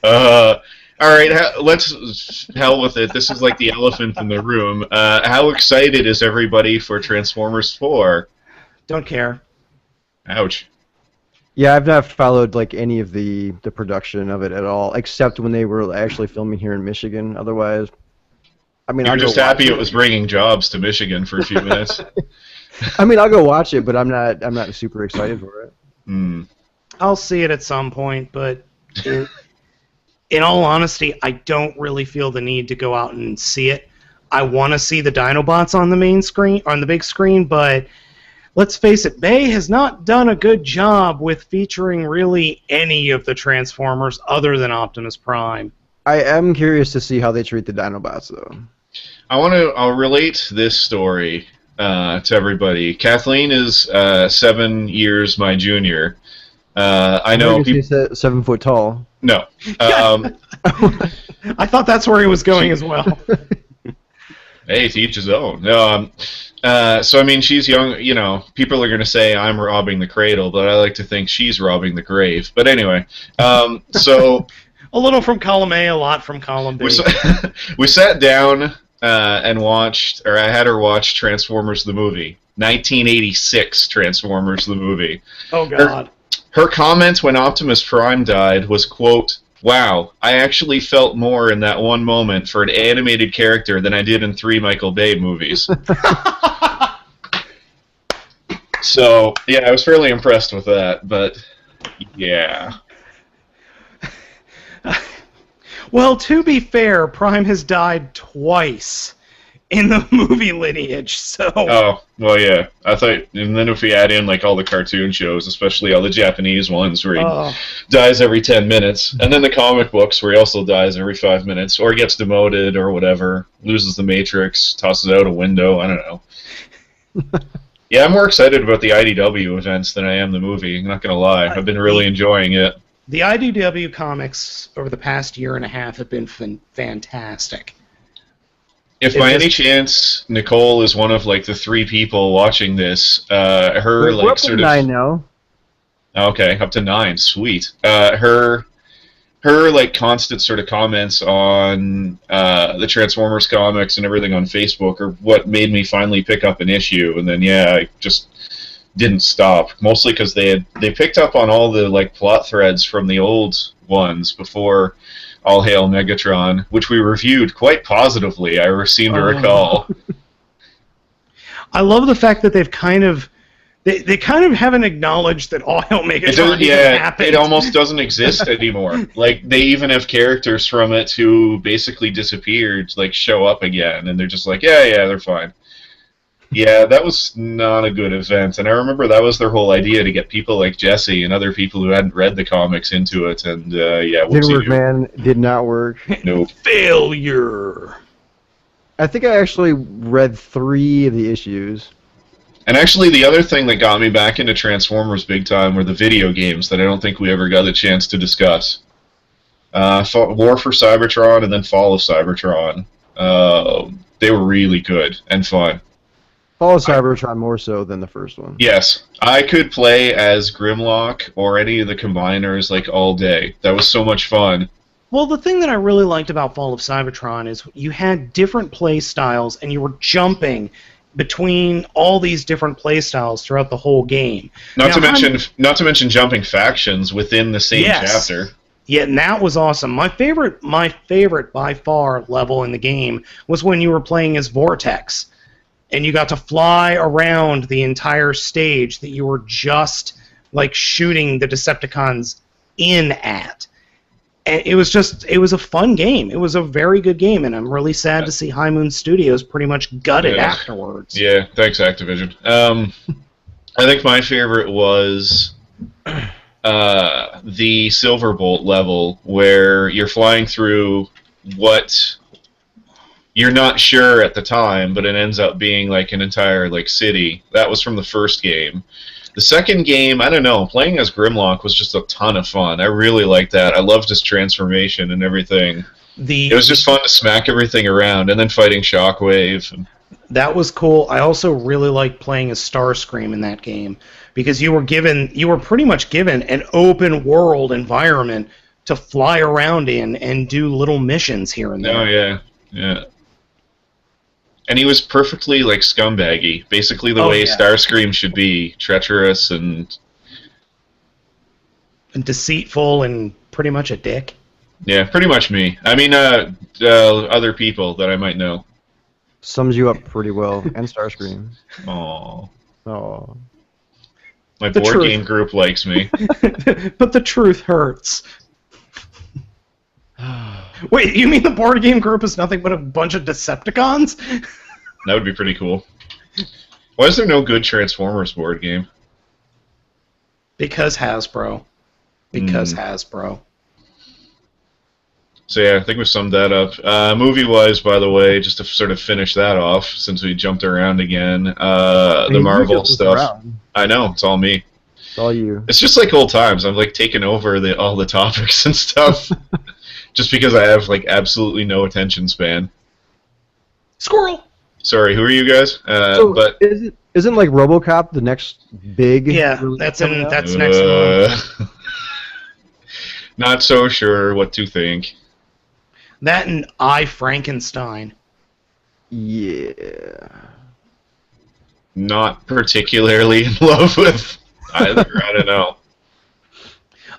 All right, let's hell with it. This is like the elephant in the room. How excited is everybody for Transformers 4? Don't care. Ouch. Yeah, I've not followed like any of the production of it at all, except when they were actually filming here in Michigan. Otherwise, I mean, You're I'll just go watch happy it was bringing jobs to Michigan for a few minutes. I mean, I'll go watch it, but I'm not super excited for it. Hmm. I'll see it at some point, but in all honesty, I don't really feel the need to go out and see it. I want to see the Dinobots on the main screen, on the big screen, but let's face it, Bay has not done a good job with featuring really any of the Transformers other than Optimus Prime. I am curious to see how they treat the Dinobots, though. I'll relate this story to everybody. Kathleen is 7 years my junior. I know He's 7 foot tall. No. I thought that's where he was going as well. Hey, to each his own. No, so, I mean, she's young. You know, people are going to say I'm robbing the cradle, but I like to think she's robbing the grave. But anyway, so... A little from column A, a lot from column B. We sat down and watched, or I had her watch Transformers the movie. 1986 Transformers the movie. Oh, God. Her comment when Optimus Prime died was, quote, "Wow, I actually felt more in that one moment for an animated character than I did in 3 Michael Bay movies." So, yeah, I was fairly impressed with that, but, yeah. Well, to be fair, Prime has died twice in the movie lineage, so... Oh, well, yeah. I thought, and then if we add in, like, all the cartoon shows, especially all the Japanese ones, where he dies every 10 minutes, and then the comic books, where he also dies every 5 minutes, or gets demoted, or whatever, loses the Matrix, tosses out a window, I don't know. Yeah, I'm more excited about the IDW events than I am the movie, I'm not gonna lie. I've been really enjoying it. The IDW comics over the past year and a half have been fantastic. If by any chance Nicole is one of like the 3 people watching this, her like sort of 9 now. Okay, up to 9, sweet. Her like constant sort of comments on the Transformers comics and everything on Facebook are what made me finally pick up an issue, and then yeah, I just didn't stop. Mostly because they picked up on all the like plot threads from the old ones before All Hail Megatron, which we reviewed quite positively, I seem to recall. I love the fact that they've kind of... They kind of haven't acknowledged that All Hail Megatron even happened. It almost doesn't exist anymore. Like, they even have characters from it who basically disappeared, like, show up again, and they're just like, yeah, they're fine. Yeah, that was not a good event, and I remember that was their whole idea, to get people like Jesse and other people who hadn't read the comics into it, and yeah, didn't work, man. Did not work. Nope. Failure. I think I actually read 3 of the issues. And actually, the other thing that got me back into Transformers big time were the video games that I don't think we ever got a chance to discuss. War for Cybertron and then Fall of Cybertron. They were really good and fun. Fall of Cybertron more so than the first one. Yes. I could play as Grimlock or any of the combiners like all day. That was so much fun. Well, the thing that I really liked about Fall of Cybertron is you had different play styles and you were jumping between all these different play styles throughout the whole game. Not to mention jumping factions within the same chapter. Yeah, and that was awesome. My favorite by far level in the game was when you were playing as Vortex. And you got to fly around the entire stage that you were just like shooting the Decepticons in at. And it was a fun game. It was a very good game, and I'm really sad to see High Moon Studios pretty much gut it afterwards. Yeah, thanks, Activision. I think my favorite was the Silverbolt level, where you're flying through what you're not sure at the time, but it ends up being like an entire like city. That was from the first game. The second game, I don't know, playing as Grimlock was just a ton of fun. I really liked that. I loved his transformation and everything. It was just fun to smack everything around, and then fighting Shockwave. That was cool. I also really liked playing as Starscream in that game, because you were pretty much given an open world environment to fly around in and do little missions here and there. Oh yeah. And he was perfectly, like, scumbaggy. Basically the way Starscream should be. Treacherous and deceitful and pretty much a dick. Yeah, pretty much me. I mean, other people that I might know. Sums you up pretty well. And Starscream. Aww. Oh. My board game group likes me. But the truth hurts. Wait, you mean the board game group is nothing but a bunch of Decepticons? That would be pretty cool. Why is there no good Transformers board game? Because Hasbro. Hasbro. So yeah, I think we summed that up. Movie-wise, by the way, just to sort of finish that off, since we jumped around again, the Marvel stuff. Around. I know, it's all me. It's all you. It's just like old times. I'm like taking over all the topics and stuff, just because I have like absolutely no attention span. Squirrel. Sorry, who are you guys? But isn't like RoboCop the next big? Yeah, that's next month. Not so sure what to think. That and I, Frankenstein. Yeah. Not particularly in love with either. I don't know.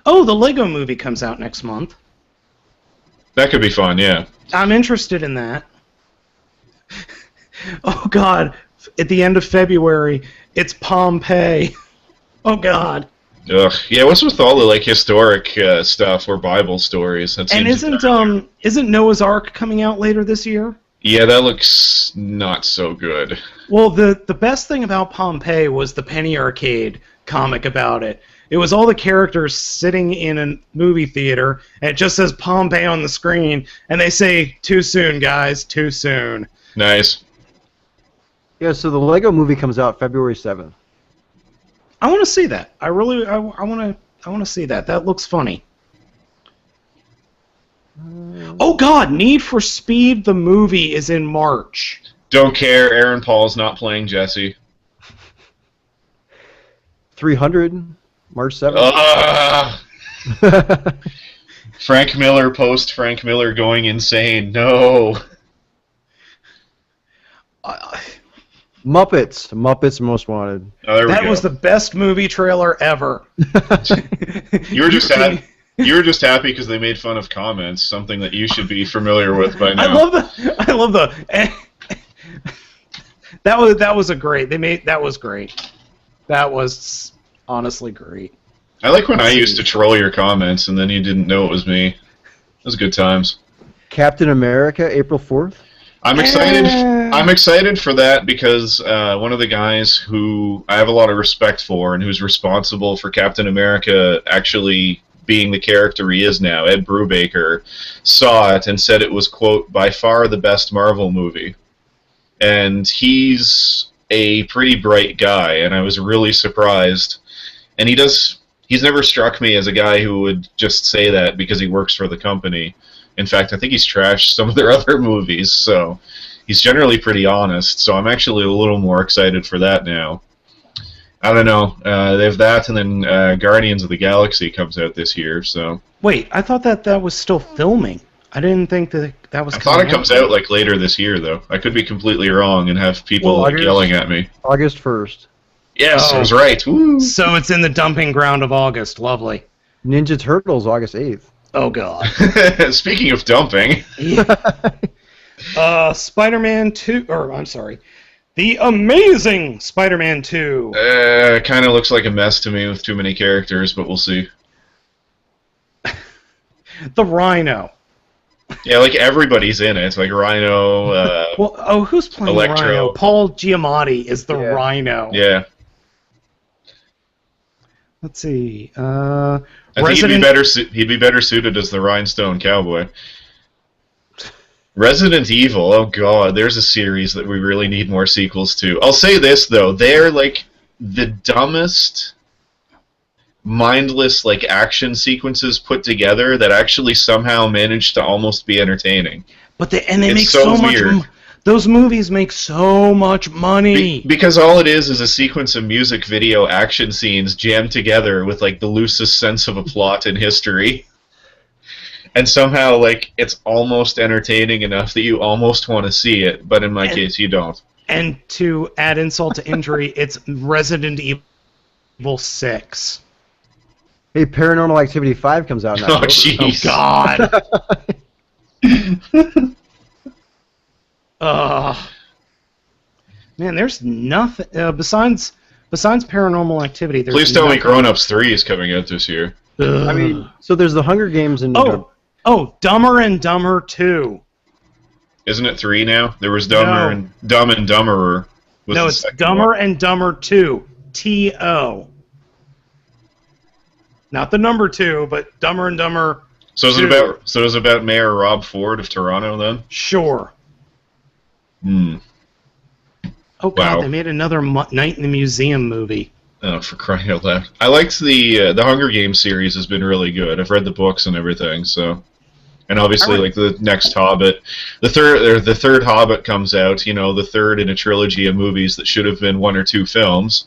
Oh, the Lego movie comes out next month. That could be fun, yeah. I'm interested in that. Oh, God. At the end of February, it's Pompeii. Oh, God. Ugh. Yeah, what's with all the like historic stuff or Bible stories? That and isn't Noah's Ark coming out later this year? Yeah, that looks not so good. Well, the best thing about Pompeii was the Penny Arcade comic about it. It was all the characters sitting in a movie theater, and it just says Pompeii on the screen, and they say, "Too soon, guys, too soon." Nice. Yeah, so the Lego movie comes out February 7th. I want to see that. I want to see that. That looks funny. Oh God, Need for Speed the movie is in March. Don't care. Aaron Paul's not playing Jesse. 300, March 7th. Frank Miller post Frank Miller going insane. No. Muppets Most Wanted. Oh, there we go. That was the best movie trailer ever. You were just happy because they made fun of comments, something that you should be familiar with by now. I love the. That was great. That was great. That was honestly great. I like when I used to troll your comments and then you didn't know it was me. It was good times. Captain America, April 4th. I'm excited. I'm excited for that because one of the guys who I have a lot of respect for and who's responsible for Captain America actually being the character he is now, Ed Brubaker, saw it and said it was, quote, by far the best Marvel movie. And he's a pretty bright guy, and I was really surprised. And he's never struck me as a guy who would just say that because he works for the company. In fact, I think he's trashed some of their other movies, so he's generally pretty honest, so I'm actually a little more excited for that now. I don't know. They have that, and then Guardians of the Galaxy comes out this year, so... Wait, I thought that was still filming. I didn't think that was I thought it comes out like later this year, though. I could be completely wrong and have people yelling at me. August 1st. Yes, I was right. Woo. So it's in the dumping ground of August. Lovely. Ninja Turtles, August 8th. Oh, God. Speaking of dumping. Spider-Man 2, or I'm sorry, The Amazing Spider-Man 2. Kind of looks like a mess to me with too many characters, but we'll see. The Rhino. Yeah, like everybody's in it. It's like Rhino. Who's playing Electro. the Rhino? Paul Giamatti is the Rhino. Yeah. Let's see. I think he'd be better suited as the Rhinestone Cowboy. Resident Evil, oh god, there's a series that we really need more sequels to. I'll say this though, they're like the dumbest, mindless like action sequences put together that actually somehow manage to almost be entertaining. But they make so much. Those movies make so much money. Because all it is a sequence of music video action scenes jammed together with like the loosest sense of a plot in history. and somehow like it's almost entertaining enough that you almost want to see it, but in my case, you don't. And to add insult to injury, it's Resident Evil 6. Hey, Paranormal Activity 5 comes out in Oh October. jeez. God. Man, there's nothing besides Paranormal Activity. There's Please tell me nothing. Grown Ups 3 is coming out this year. I mean, so there's the Hunger Games and Dumber and Dumber 2. Isn't it 3 now? There was Dumber and Dumb and Dumberer. No, it's Dumber and Dumber 2. T-O. Not the number 2, but Dumber and Dumber. So is it about Mayor Rob Ford of Toronto then? Sure. Hmm. Oh God, Wow. they made another Night in the Museum movie. Oh, for crying out loud! I liked the Hunger Games series has been really good. I've read the books and everything, so. And obviously, like the next Hobbit, the third Hobbit comes out. You know, the third in a trilogy of movies that should have been 1 or 2 films.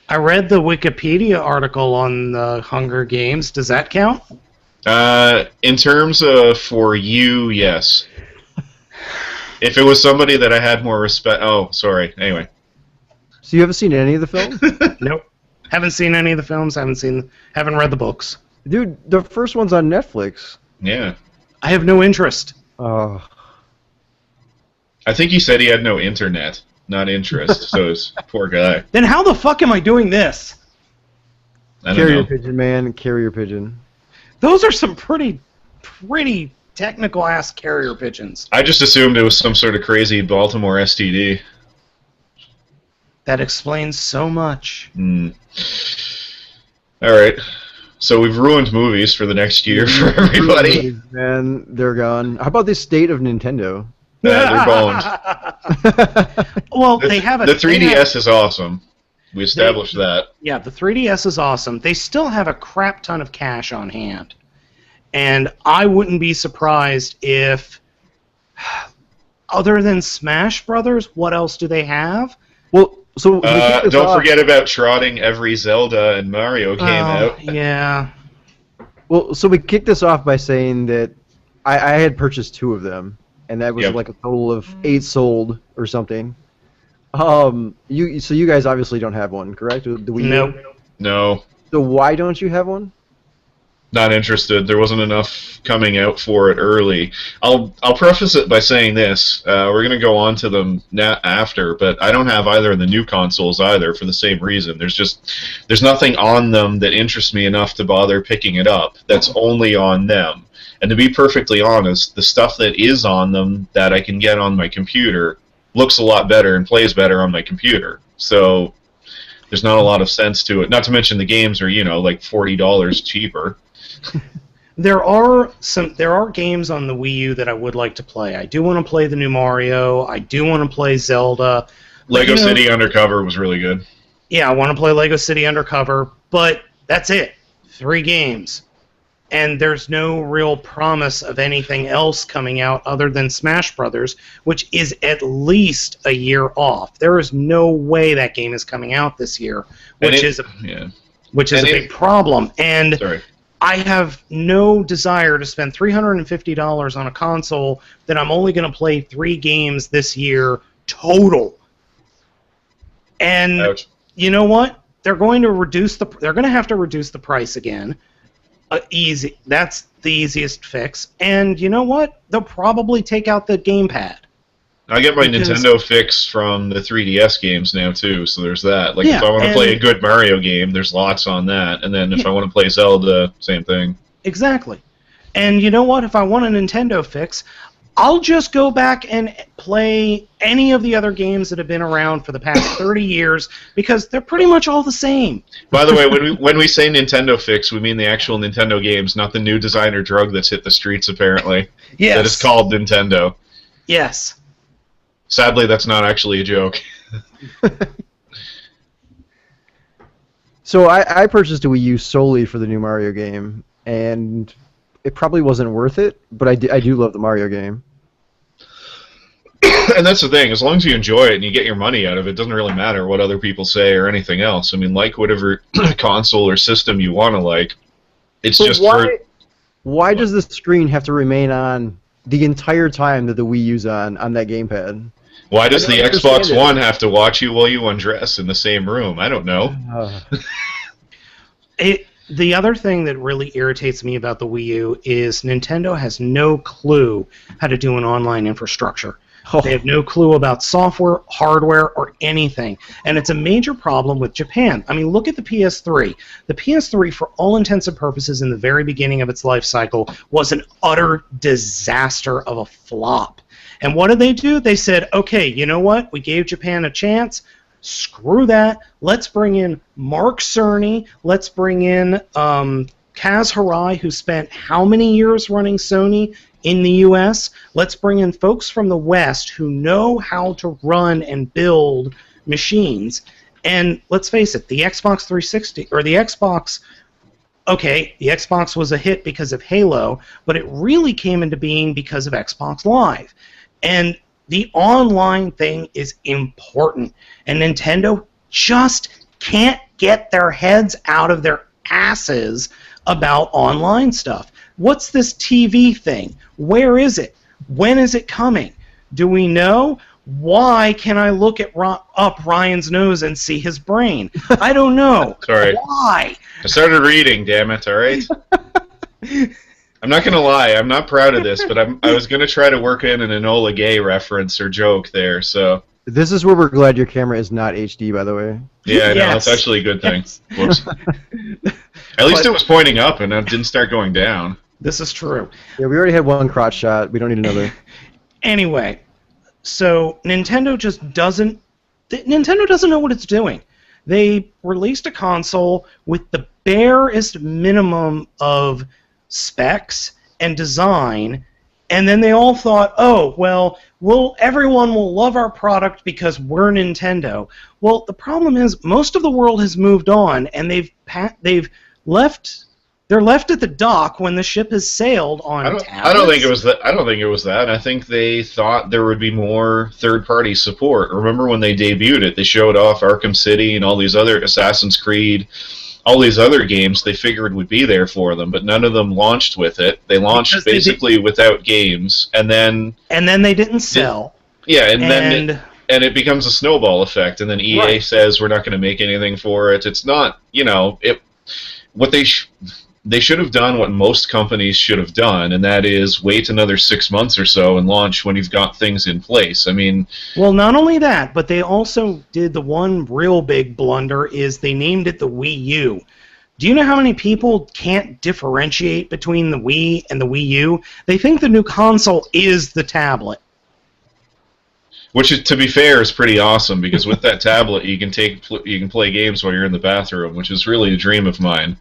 I read the Wikipedia article on the Hunger Games. Does that count? In terms of for you, yes. If it was somebody that I had more respect. Oh, sorry. Anyway. So you haven't seen any of the films? Nope. Haven't seen any of the films. Haven't read the books. Dude, the first one's on Netflix. Yeah. I have no interest. Oh. I think he said he had no internet, not interest. So it's poor guy. Then how the fuck am I doing this? I don't Carrier know. pigeon, man. Carrier pigeon. Those are some pretty technical ass carrier pigeons. I just assumed it was some sort of crazy Baltimore STD. That explains so much. All right. So we've ruined movies for the next year for everybody. Man, they're gone. How about this state of Nintendo? They're boned. Well, they have The 3DS is awesome. We established that. Yeah, the 3DS is awesome. They still have a crap ton of cash on hand. And I wouldn't be surprised if, other than Smash Brothers, what else do they have? Well, so we kicked this don't off- forget about trotting every Zelda and Mario game out. Yeah. Well, so we kicked this off by saying that I had purchased 2 of them, and that was Yep. like a total of 8 sold or something. So you guys obviously don't have one, correct? Do we? Nope. No, So why don't you have one? not interested. There wasn't enough coming out for it early. I'll preface it by saying this. We're going to go on to them after, but I don't have either of the new consoles either for the same reason. There's nothing on them that interests me enough to bother picking it up. That's only on them. And to be perfectly honest, the stuff that is on them that I can get on my computer looks a lot better and plays better on my computer. So there's not a lot of sense to it. Not to mention the games are, like $40 cheaper. There are games on the Wii U that I would like to play. I do want to play the new Mario. I do want to play Zelda. Lego City Undercover was really good. Yeah, I want to play Lego City Undercover, but that's it. 3 games. And there's no real promise of anything else coming out other than Smash Brothers, which is at least a year off. There is no way that game is coming out this year, which is a big problem. And Sorry. I have no desire to spend $350 on a console that I'm only going to play 3 games this year total. And Ouch. you know what? They're going to have to reduce the price again. Easy. That's the easiest fix. And you know what? They'll probably take out the gamepad. I get my Nintendo fix from the 3DS games now too, so there's that. Like if I want to play a good Mario game, there's lots on that, and then if I want to play Zelda, same thing. Exactly. And you know what? If I want a Nintendo fix, I'll just go back and play any of the other games that have been around for the past 30 years because they're pretty much all the same. By the way, when we say Nintendo fix, we mean the actual Nintendo games, not the new designer drug that's hit the streets apparently. Yes. That is called Nintendo. Yes. Sadly, that's not actually a joke. So I purchased a Wii U solely for the new Mario game, and it probably wasn't worth it, but I do love the Mario game. And that's the thing. As long as you enjoy it and you get your money out of it, it doesn't really matter what other people say or anything else. I mean, like whatever console or system you want to like. It's But just why? Why does the screen have to remain on the entire time that the Wii U's on that gamepad? Why does the don't Xbox understand it. One have to watch you while you undress in the same room? I don't know. The other thing that really irritates me about the Wii U is Nintendo has no clue how to do an online infrastructure. Oh. They have no clue about software, hardware, or anything. And it's a major problem with Japan. I mean, look at the PS3. The PS3, for all intents and purposes, in the very beginning of its life cycle, was an utter disaster of a flop. And what did they do? They said, okay, you know what? We gave Japan a chance. Screw that. Let's bring in Mark Cerny. Let's bring in Kaz Hirai, who spent how many years running Sony in the U.S.? Let's bring in folks from the West who know how to run and build machines. And let's face it, the Xbox 360, or the Xbox, okay, the Xbox was a hit because of Halo, but it really came into being because of Xbox Live. And the online thing is important, and Nintendo just can't get their heads out of their asses about online stuff. What's this TV thing? Where is it? When is it coming? Do we know? Why can I look at up Ryan's nose and see his brain? I don't know. Sorry. Why? I started reading, damn it, alright? I'm not going to lie, I'm not proud of this, but I was going to try to work in an Enola Gay reference or joke there, so... This is where we're glad your camera is not HD, by the way. Yeah, I know, Yes. that's actually a good thing. Yes. Whoops. At least it was pointing up and it didn't start going down. This is true. Yeah, we already had one crotch shot. We don't need another. Anyway, so Nintendo just doesn't... Nintendo doesn't know what it's doing. They released a console with the barest minimum of specs and design, and then they all thought, oh, well, everyone will love our product because we're Nintendo. Well, the problem is most of the world has moved on, and they're left at the dock when the ship has sailed on tablets. I don't think it was that. I don't think it was that. I think they thought there would be more third-party support. Remember when they debuted it? They showed off Arkham City and all these other Assassin's Creed, all these other games they figured would be there for them, but none of them launched with it. They launched basically without games, and then they didn't sell. Then it becomes a snowball effect, and then EA says we're not going to make anything for it. It's not, what they should have done what most companies should have done, and that is wait another 6 months or so and launch when you've got things in place. I mean... Well, not only that, but they also did the one real big blunder is they named it the Wii U. Do you know how many people can't differentiate between the Wii and the Wii U? They think the new console is the tablet. Which, to be fair, is pretty awesome, because with that tablet you can play games while you're in the bathroom, which is really a dream of mine.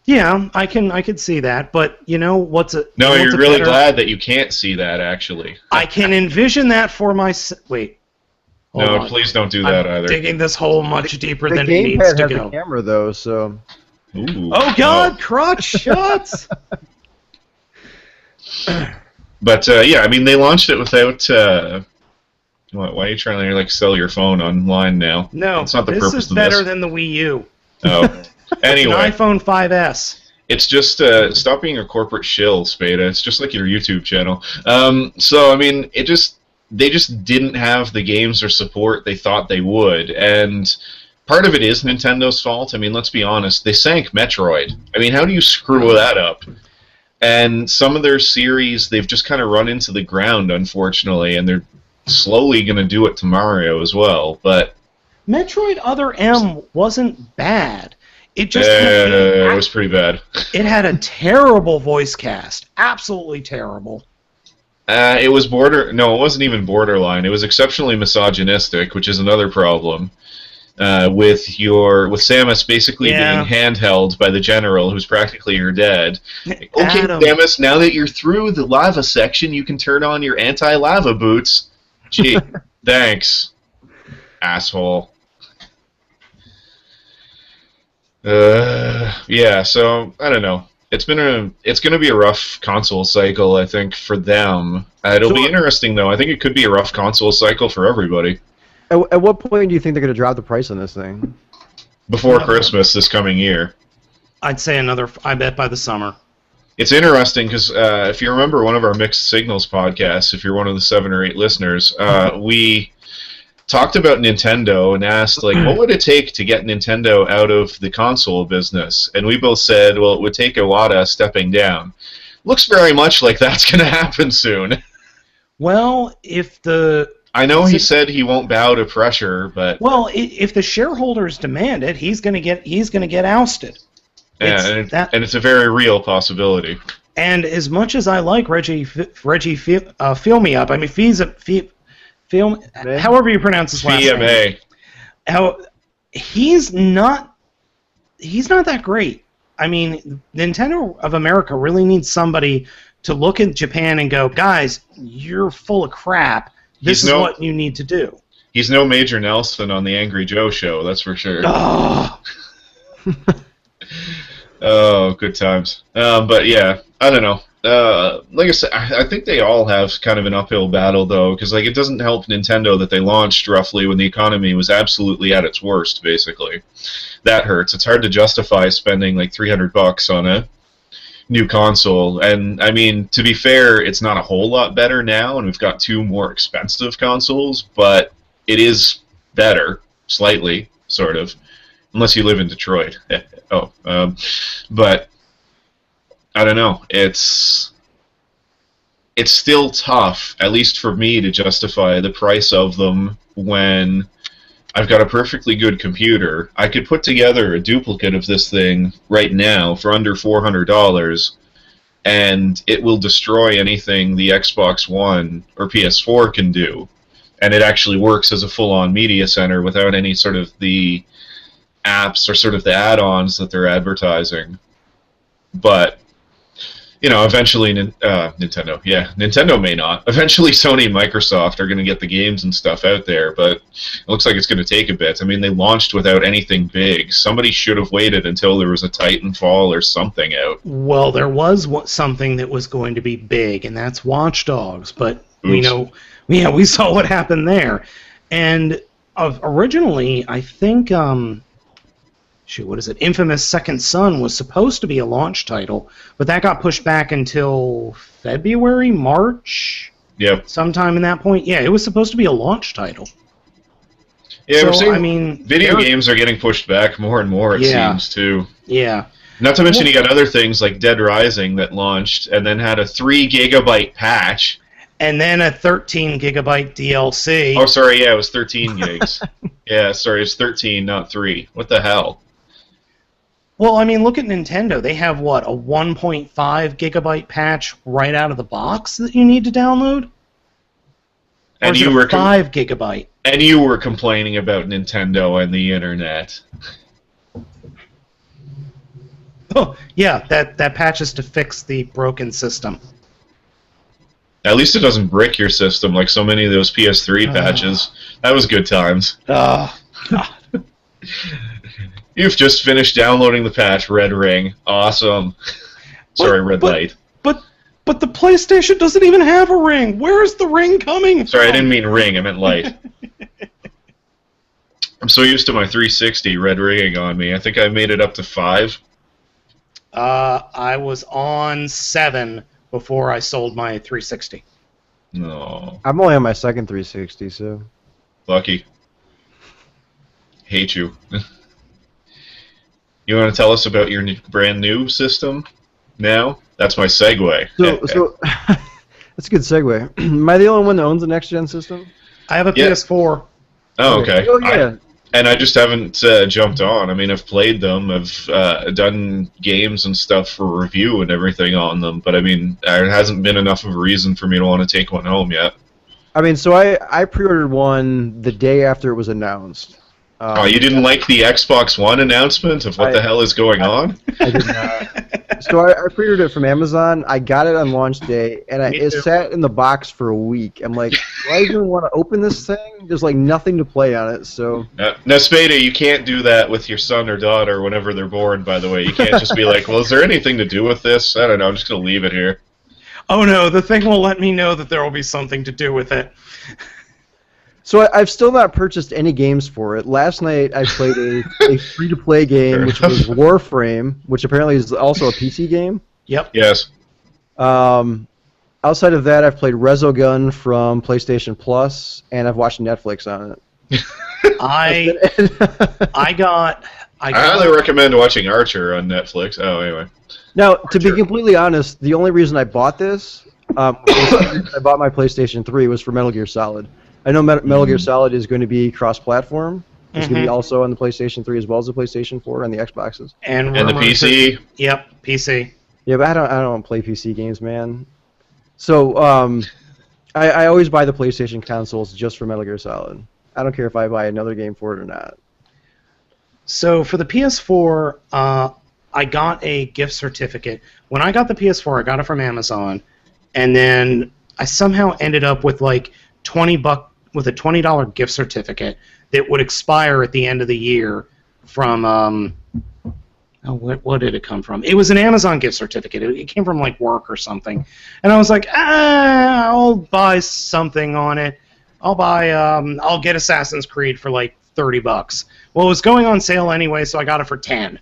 Yeah, I could see that, but you know what's a... No, what's you're a really better- glad that you can't see that, actually. I can envision that for my... Wait. Hold No, on. please don't do that I'm either. digging this hole much deeper The than it needs gamepad to has go. a camera, though, so... Ooh. Oh, God, crotch shots! But, yeah, I mean, they launched it without... why are you trying to sell your phone online now? No, That's not the this purpose is of better this. than the Wii U. Oh. Anyway. An iPhone 5S. It's just, stop being a corporate shill, Spada. It's just like your YouTube channel. So, I mean, they just didn't have the games or support they thought they would, and part of it is Nintendo's fault. I mean, let's be honest. They sank Metroid. I mean, how do you screw that up? And some of their series, they've just kind of run into the ground, unfortunately, and they're slowly going to do it to Mario as well, but... Metroid Other M wasn't bad. It just it was pretty bad. It had a terrible voice cast. Absolutely terrible. It was No, it wasn't even borderline. It was exceptionally misogynistic, which is another problem. With Samus basically being handheld by the general, who's practically your dad. Okay, Adam. Samus, now that you're through the lava section, you can turn on your anti-lava boots. Gee, thanks, asshole. Yeah, so I don't know. It's going to be a rough console cycle, I think, for them. It'll be interesting, though. I think it could be a rough console cycle for everybody. At what point do you think they're going to drop the price on this thing? Before Christmas this coming year. I'd say I bet by the summer. It's interesting because if you remember one of our Mixed Signals podcasts, if you're one of the 7 or 8 listeners, we talked about Nintendo and asked, like, what would it take to get Nintendo out of the console business? And we both said, well, it would take Iwata stepping down. Looks very much like that's going to happen soon. Well, I know he said he won't bow to pressure, but if the shareholders demand it, he's going to get ousted. Yeah, and it's a very real possibility. And as much as I like Reggie, feel me up. I mean, however you pronounce his last name. He's not that great. I mean, Nintendo of America really needs somebody to look at Japan and go, guys, you're full of crap. This is what you need to do. He's no Major Nelson on the Angry Joe show, that's for sure. Oh. Oh, good times. But yeah, I don't know. Like I said, I think they all have kind of an uphill battle, though, because like it doesn't help Nintendo that they launched roughly when the economy was absolutely at its worst, basically. That hurts. It's hard to justify spending like $300 on a new console. And, I mean, to be fair, it's not a whole lot better now, and we've got 2 more expensive consoles, but it is better, slightly, sort of. Unless you live in Detroit. But I don't know. It's still tough, at least for me, to justify the price of them when I've got a perfectly good computer. I could put together a duplicate of this thing right now for under $400, and it will destroy anything the Xbox One or PS4 can do. And it actually works as a full-on media center without any sort of the apps or sort of the add-ons that they're advertising. But, you know, eventually Nintendo may not. Eventually Sony and Microsoft are going to get the games and stuff out there, but it looks like it's going to take a bit. I mean, they launched without anything big. Somebody should have waited until there was a Titanfall or something out. Well, there was something that was going to be big, and that's Watch Dogs, but we saw what happened there. And originally, I think Infamous Second Son was supposed to be a launch title, but that got pushed back until February, March? Yep. Sometime in that point. Yeah, it was supposed to be a launch title. Yeah, we're seeing video games are getting pushed back more and more, it seems, too. Yeah. Not to mention you got other things like Dead Rising that launched and then had a 3 gigabyte patch. And then a 13 gigabyte DLC. Oh, sorry, yeah, it was 13 gigs. Yeah, sorry, it's 13, not 3. What the hell? Well, I mean, look at Nintendo. They have, what, a 1.5 gigabyte patch right out of the box that you need to download? And you were 5 gigabyte. And you were complaining about Nintendo and the internet. Oh, yeah, that patch is to fix the broken system. At least it doesn't brick your system like so many of those PS3 patches. That was good times. God. You've just finished downloading the patch, Red Ring. Awesome. Sorry, Red Light. But the PlayStation doesn't even have a ring. Where is the ring coming from? Sorry, I didn't mean ring. I meant light. I'm so used to my 360 red ringing on me. I think I made it up to 5. I was on 7 before I sold my 360. No. I'm only on my second 360, so... Lucky. Hate you. You want to tell us about your brand new system now? That's my segue. So that's a good segue. Am I the only one that owns a next-gen system? I have a PS4. Oh, okay. Oh, yeah. And I just haven't jumped on. I mean, I've played them. I've done games and stuff for review and everything on them. But, I mean, there hasn't been enough of a reason for me to want to take one home yet. I mean, so I pre-ordered one the day after it was announced. Oh, you didn't like the Xbox One announcement of what the hell is going on? I did not. So I pre-ordered it from Amazon. I got it on launch day, and it sat in the box for a week. I'm like, do I even want to open this thing? There's like nothing to play on it. So now, Spada, you can't do that with your son or daughter whenever they're born. By the way, you can't just be like, well, is there anything to do with this? I don't know. I'm just gonna leave it here. Oh no, the thing will let me know that there will be something to do with it. So I've still not purchased any games for it. Last night I played a free-to-play game, which was Warframe, which apparently is also a PC game. Yep. Yes. Outside of that, I've played Resogun from PlayStation Plus, and I've watched Netflix on it. I highly recommend watching Archer on Netflix. Oh, anyway. Now, to be completely honest, the only reason I bought this, I bought my PlayStation 3 was for Metal Gear Solid. I know Metal Gear Solid is going to be cross-platform. It's going to be also on the PlayStation 3 as well as the PlayStation 4 and the Xboxes. And the PC. Yep, PC. Yeah, but I don't play PC games, man. So I always buy the PlayStation consoles just for Metal Gear Solid. I don't care if I buy another game for it or not. So for the PS4, I got a gift certificate. When I got the PS4, I got it from Amazon, and then I somehow ended up with like $20 with a $20 gift certificate that would expire at the end of the year from what did it come from? It was an Amazon gift certificate. It came from like work or something, and I was like, I'll buy something on it. I'll get Assassin's Creed for like $30. Well, it was going on sale anyway, so I got it for $10.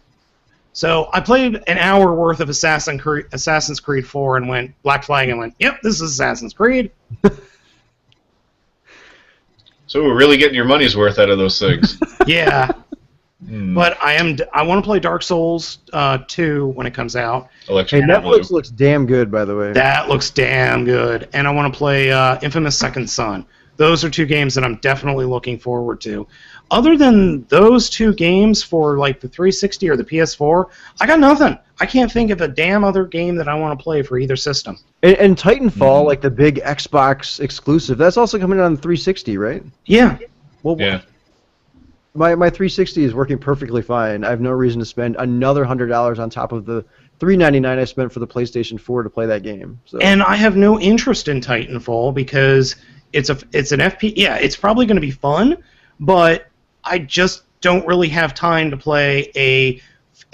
So I played an hour worth of Assassin's Creed 4 and went Black Flag and went, yep, this is Assassin's Creed. So we're really getting your money's worth out of those things. Yeah. But I want to play Dark Souls 2 when it comes out. Hey, Netflix looks damn good, by the way. That looks damn good. And I want to play Infamous Second Son. Those are two games that I'm definitely looking forward to. Other than those two games for like the 360 or the PS4, I got nothing. I can't think of a damn other game that I want to play for either system. And Titanfall, like the big Xbox exclusive, that's also coming out on the 360, right? Yeah. Well, yeah. My 360 is working perfectly fine. I have no reason to spend another $100 on top of the $399 I spent for the PlayStation 4 to play that game. So. And I have no interest in Titanfall because it's an FP. Yeah, it's probably going to be fun, but I just don't really have time to play a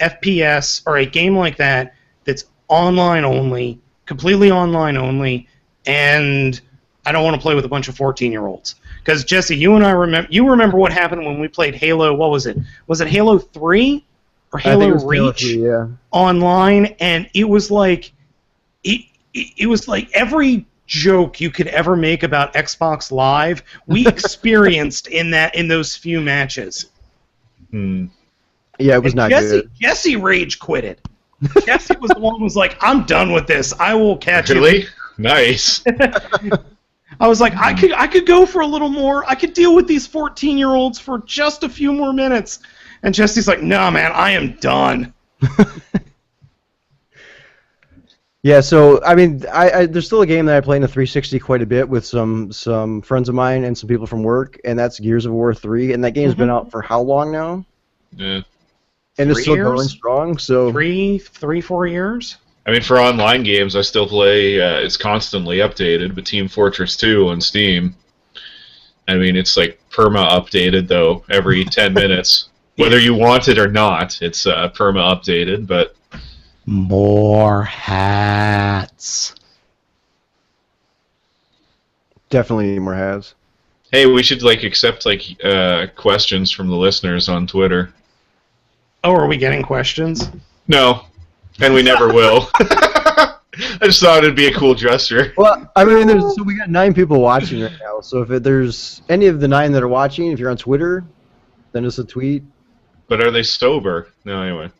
FPS or a game like that that's online only, completely online only, and I don't want to play with a bunch of 14-year-olds. Because Jesse, you and I remember what happened when we played Halo. What was it? Was it Halo 3 or Halo Reach Halo 3, yeah. online? And it was like it was like every joke you could ever make about Xbox Live we experienced in those few matches. Yeah, it was not good. Jesse rage quitted. Jesse was the one who was like, I'm done with this. I will catch you. Really? Nice. I was like, I could go for a little more. I could deal with these 14-year-olds for just a few more minutes. And Jesse's like, no, man, I am done. Yeah, so, I mean, there's still a game that I play in the 360 quite a bit with some friends of mine and some people from work, and that's Gears of War 3, and that game's been out for how long now? Yeah. And it's still going strong, so... 4 years? I mean, for online games, I still play, it's constantly updated, but Team Fortress 2 on Steam, I mean, it's like perma-updated, though, every 10 minutes. Whether you want it or not, it's perma-updated, but... More hats. Definitely need more hats. Hey, we should, like, accept, like, questions from the listeners on Twitter. Oh, are we getting questions? No. And we never will. I just thought it'd be a cool gesture. Well, I mean, so we got 9 people watching right now. So if there's any of the 9 that are watching, if you're on Twitter, send us a tweet. But are they sober? No, anyway.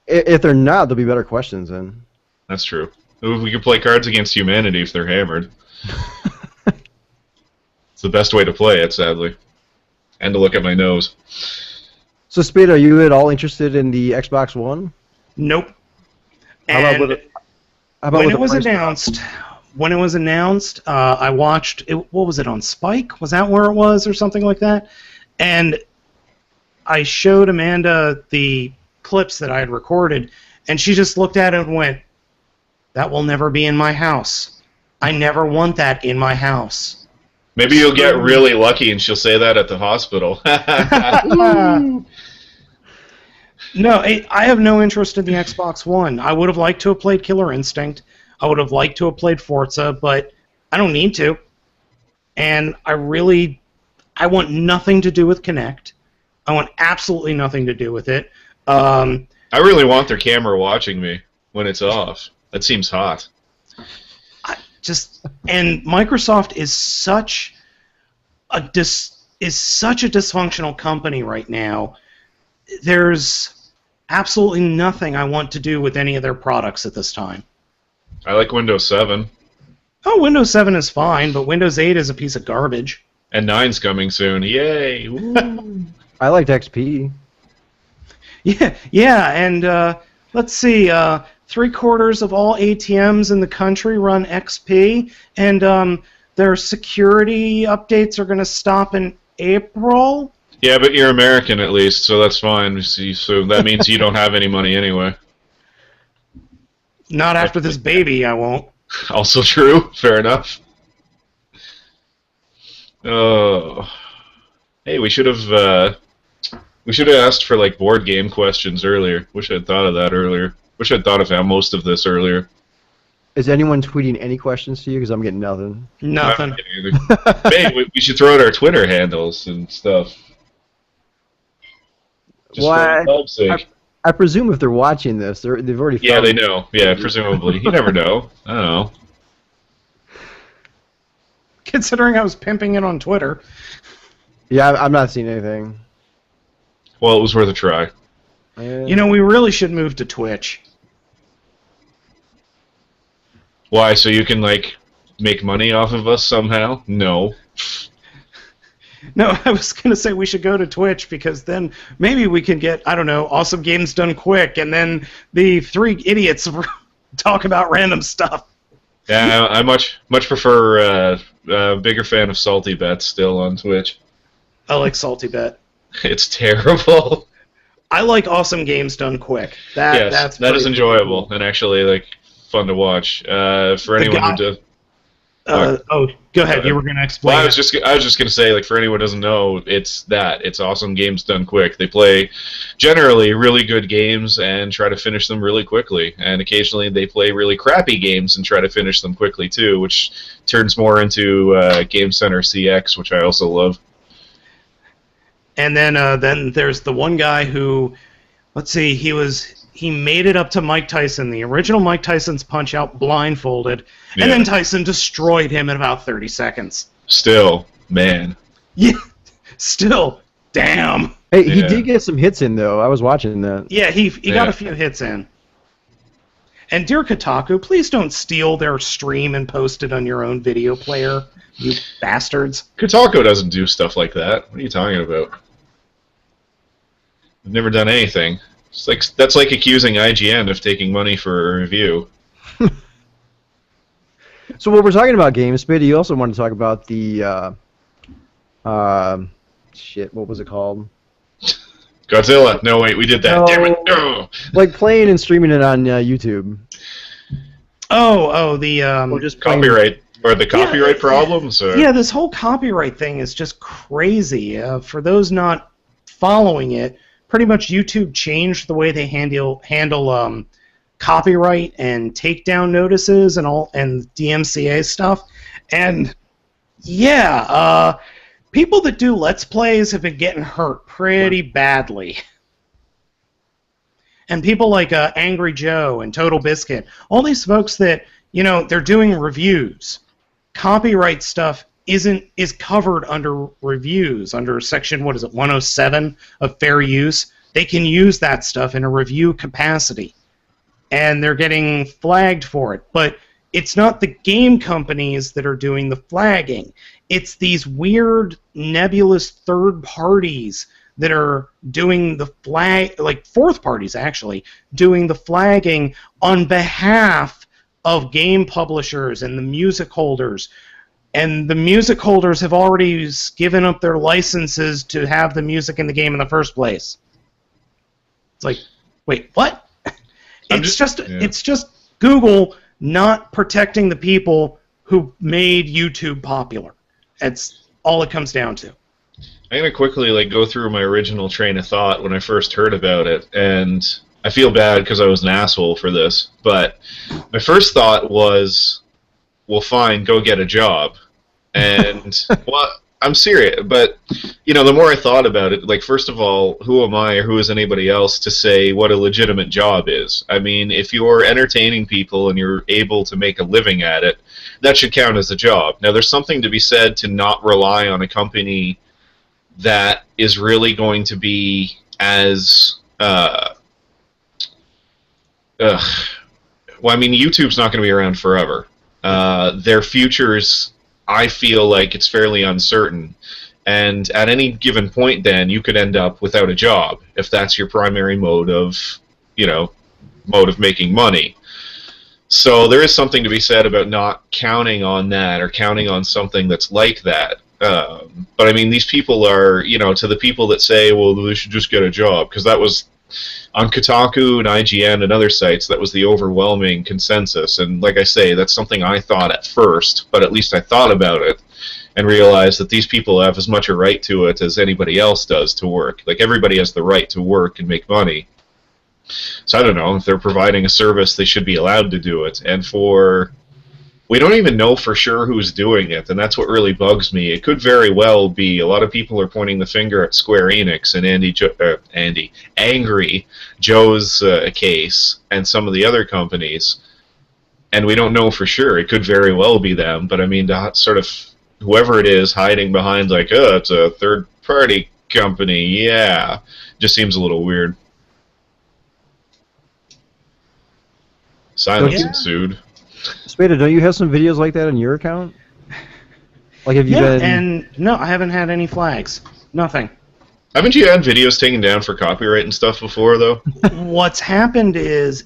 If they're not, there'll be better questions then. That's true. We could play Cards Against Humanity if they're hammered. It's the best way to play it, sadly. And to look at my nose. So, Spade, are you at all interested in the Xbox One? Nope. When it was announced, I watched it. What was it on Spike? Was that where it was, or something like that? And I showed Amanda the clips that I had recorded, and she just looked at it and went, "That will never be in my house. I never want that in my house." Maybe you'll get really lucky, and she'll say that at the hospital. No, I have no interest in the Xbox One. I would have liked to have played Killer Instinct. I would have liked to have played Forza, but I don't need to. And I want nothing to do with Kinect. I want absolutely nothing to do with it. I really want their camera watching me when it's off. That seems hot. And Microsoft is such a dysfunctional company right now. There's absolutely nothing I want to do with any of their products at this time. I like Windows 7. Oh, Windows 7 is fine, but Windows 8 is a piece of garbage. And 9's coming soon. Yay! I liked XP. Yeah, and let's see, 3/4 of all ATMs in the country run XP, and their security updates are going to stop in April. Yeah, but you're American at least, so that's fine. So that means you don't have any money anyway. Not after this baby, I won't. Also true. Fair enough. Oh, hey, we should have asked for like board game questions earlier. Wish I'd thought of that earlier. Wish I'd thought of most of this earlier. Is anyone tweeting any questions to you? Because I'm getting nothing. Nothing. Hey, we should throw out our Twitter handles and stuff. Just for the sake. I presume if they're watching this, they've already. Yeah, they know. Yeah, presumably. You never know. I don't know. Considering I was pimping it on Twitter. Yeah, I'm not seeing anything. Well, it was worth a try. You know, we really should move to Twitch. Why? So you can, like, make money off of us somehow? No. No, I was going to say we should go to Twitch because then maybe we can get, I don't know, awesome games done quick, and then the three idiots talk about random stuff. Yeah, I much prefer a bigger fan of Salty Bet still on Twitch. I like Salty Bet. It's terrible. I like awesome games done quick. That is enjoyable and actually like fun to watch. For anyone who does. Go ahead. You were going to explain. Well, I was just going to say, like, for anyone who doesn't know, it's awesome games done quick. They play generally really good games and try to finish them really quickly, and occasionally they play really crappy games and try to finish them quickly too, which turns more into Game Center CX, which I also love. And then there's the one guy who, let's see, he made it up to Mike Tyson, the original Mike Tyson's Punch-Out blindfolded, and then Tyson destroyed him in about 30 seconds. Still, man. Yeah, still, damn. Hey, he did get some hits in, though. I was watching that. Yeah, he got a few hits in. And dear Kotaku, please don't steal their stream and post it on your own video player, you bastards. Kotaku doesn't do stuff like that. What are you talking about? I've never done anything. That's like accusing IGN of taking money for a review. So while we're talking about games, Spade, you also want to talk about the shit, what was it called? Godzilla. No, wait, we did that. No. Damn it. No. Like playing and streaming it on YouTube. The or just copyright or the copyright problems. Or? Yeah, this whole copyright thing is just crazy. For those not following it, pretty much YouTube changed the way they handle copyright and takedown notices and DMCA stuff. And yeah, people that do Let's Plays have been getting hurt pretty badly. And people like Angry Joe and Total Biscuit, all these folks that, you know, they're doing reviews. Copyright stuff is covered under reviews, under section, 107 of fair use. They can use that stuff in a review capacity. And they're getting flagged for it. But it's not the game companies that are doing the flagging. It's these weird, nebulous third parties that are doing the flag, like fourth parties actually, doing the flagging on behalf of game publishers and the music holders. And the music holders have already given up their licenses to have the music in the game in the first place. It's like, wait, what? It's just Google not protecting the people who made YouTube popular. That's all it comes down to. I'm gonna quickly go through my original train of thought when I first heard about it, and I feel bad because I was an asshole for this. But my first thought was, well, fine, go get a job. And I'm serious, but you know, the more I thought about it, like, first of all, who am I or who is anybody else to say what a legitimate job is? I mean, if you're entertaining people and you're able to make a living at it, that should count as a job. Now, there's something to be said to not rely on a company that is really going to be as well, I mean, YouTube's not going to be around forever. Their futures, I feel like it's fairly uncertain. And at any given point, then, you could end up without a job if that's your primary mode of making money. So there is something to be said about not counting on that or counting on something that's like that. But I mean, these people are, to the people that say, well, they should just get a job, because that was on Kotaku and IGN and other sites, that was the overwhelming consensus. And like I say, that's something I thought at first, but at least I thought about it and realized that these people have as much a right to it as anybody else does to work. Like, everybody has the right to work and make money. So I don't know, if they're providing a service, they should be allowed to do it. And we don't even know for sure who's doing it, and that's what really bugs me. It could very well be, a lot of people are pointing the finger at Square Enix and Angry Joe's case and some of the other companies, and we don't know for sure. It could very well be them, but I mean, to sort of, whoever it is hiding behind, like, oh, it's a third-party company, yeah, just seems a little weird. Silence ensued. Spada, don't you have some videos like that on your account? Like, have you been... and no, I haven't had any flags. Nothing. Haven't you had videos taken down for copyright and stuff before, though? What's happened is,